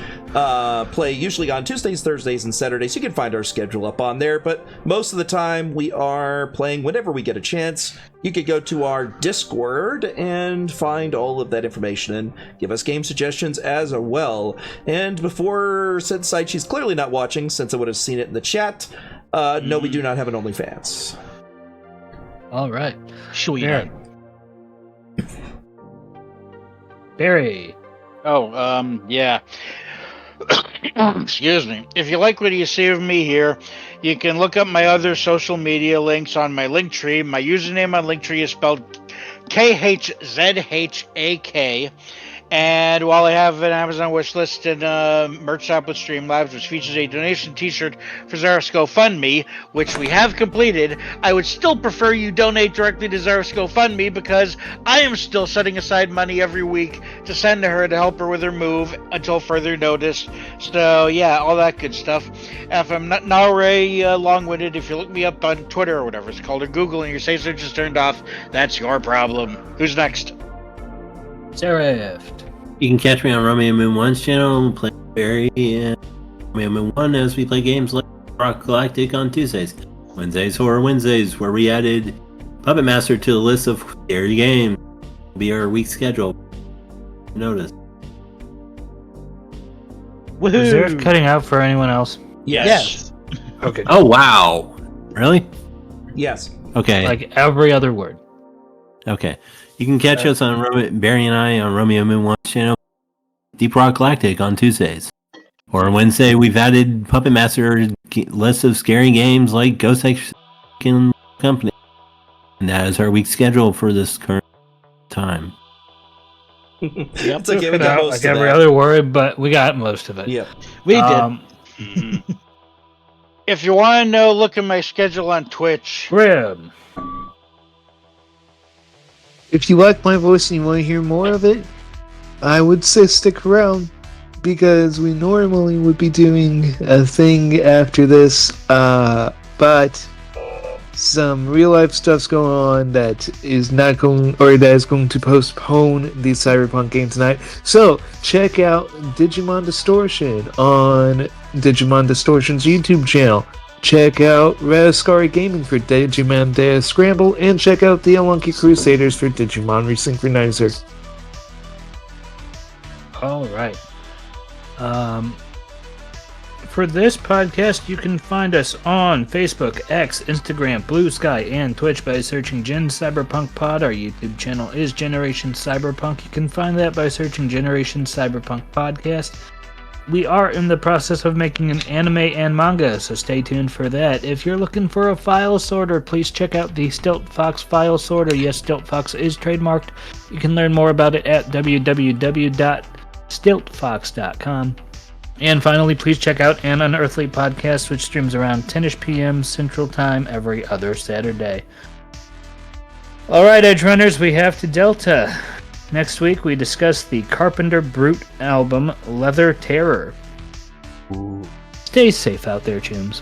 play usually on Tuesdays, Thursdays, and Saturdays. You can find our schedule up on there, but most of the time we are playing whenever we get a chance. You could go to our Discord and find all of that information and give us game suggestions as well. And before said site, she's clearly not watching since I would have seen it in the chat. No, we do not have an OnlyFans. All right. Sweet. Barry. Barry. Oh, yeah. Excuse me. If you like what you see of me here, you can look up my other social media links on my Linktree. My username on Linktree is spelled KHZHAK. And while I have an Amazon wish list and merch shop with Streamlabs, which features a donation t-shirt for Zareth's GoFundMe, which we have completed, I would still prefer you donate directly to Zareth's GoFundMe because I am still setting aside money every week to send to her to help her with her move until further notice. So, yeah, all that good stuff. If I'm not already long-winded, if you look me up on Twitter or whatever it's called, or Google, and your save search is turned off, that's your problem. Who's next? Zareth. You can catch me on Romeo Moon 1's channel, play Barry and Romeo Moon 1 as we play games like Rock Galactic on Tuesdays. Wednesdays, Horror Wednesdays, where we added Puppet Master to the list of scary games. It'll be our week schedule. Notice. Is Zareth cutting out for anyone else? Yes. Okay. Oh, wow. Really? Yes. Okay. Like every other word. Okay. You can catch us on Barry and I on Romeo Moon 1's channel, Deep Rock Galactic on Tuesdays. Or on Wednesday, we've added Puppet Master list of scary games like Ghost X Company. And that is our week schedule for this current time. It's okay, we got most Like of every that. other word, but we got most of it. Yep. We did. Mm-hmm. If you want to know, look at my schedule on Twitch. Grim. If you like my voice and you want to hear more of it, I would say stick around because we normally would be doing a thing after this, but some real life stuff's going on that is not going, or that is going to postpone the Cyberpunk game tonight. So check out Digimon Distortion on Digimon Distortion's YouTube channel. Check out Raskari Gaming for Digimon Data Scramble, and check out the Unlucky Crusaders for Digimon Resynchronizer. All right. For this podcast, you can find us on Facebook, X, Instagram, Blue Sky, and Twitch by searching Gen Cyberpunk Pod. Our YouTube channel is Generation Cyberpunk. You can find that by searching Generation Cyberpunk Podcast. we are in the process of making an anime and manga, so stay tuned for that. If you're looking for a file sorter, please check out the Stilt Fox file sorter. Yes, Stilt Fox is trademarked. You can learn more about it at www.stiltfox.com. And finally, please check out An Unearthly Podcast, which streams around 10ish p.m. Central Time every other Saturday. Alright, Edge Runners, we have to Delta. Next week, we discuss the Carpenter Brute album, Leather Terror. Ooh. Stay safe out there, Chooms.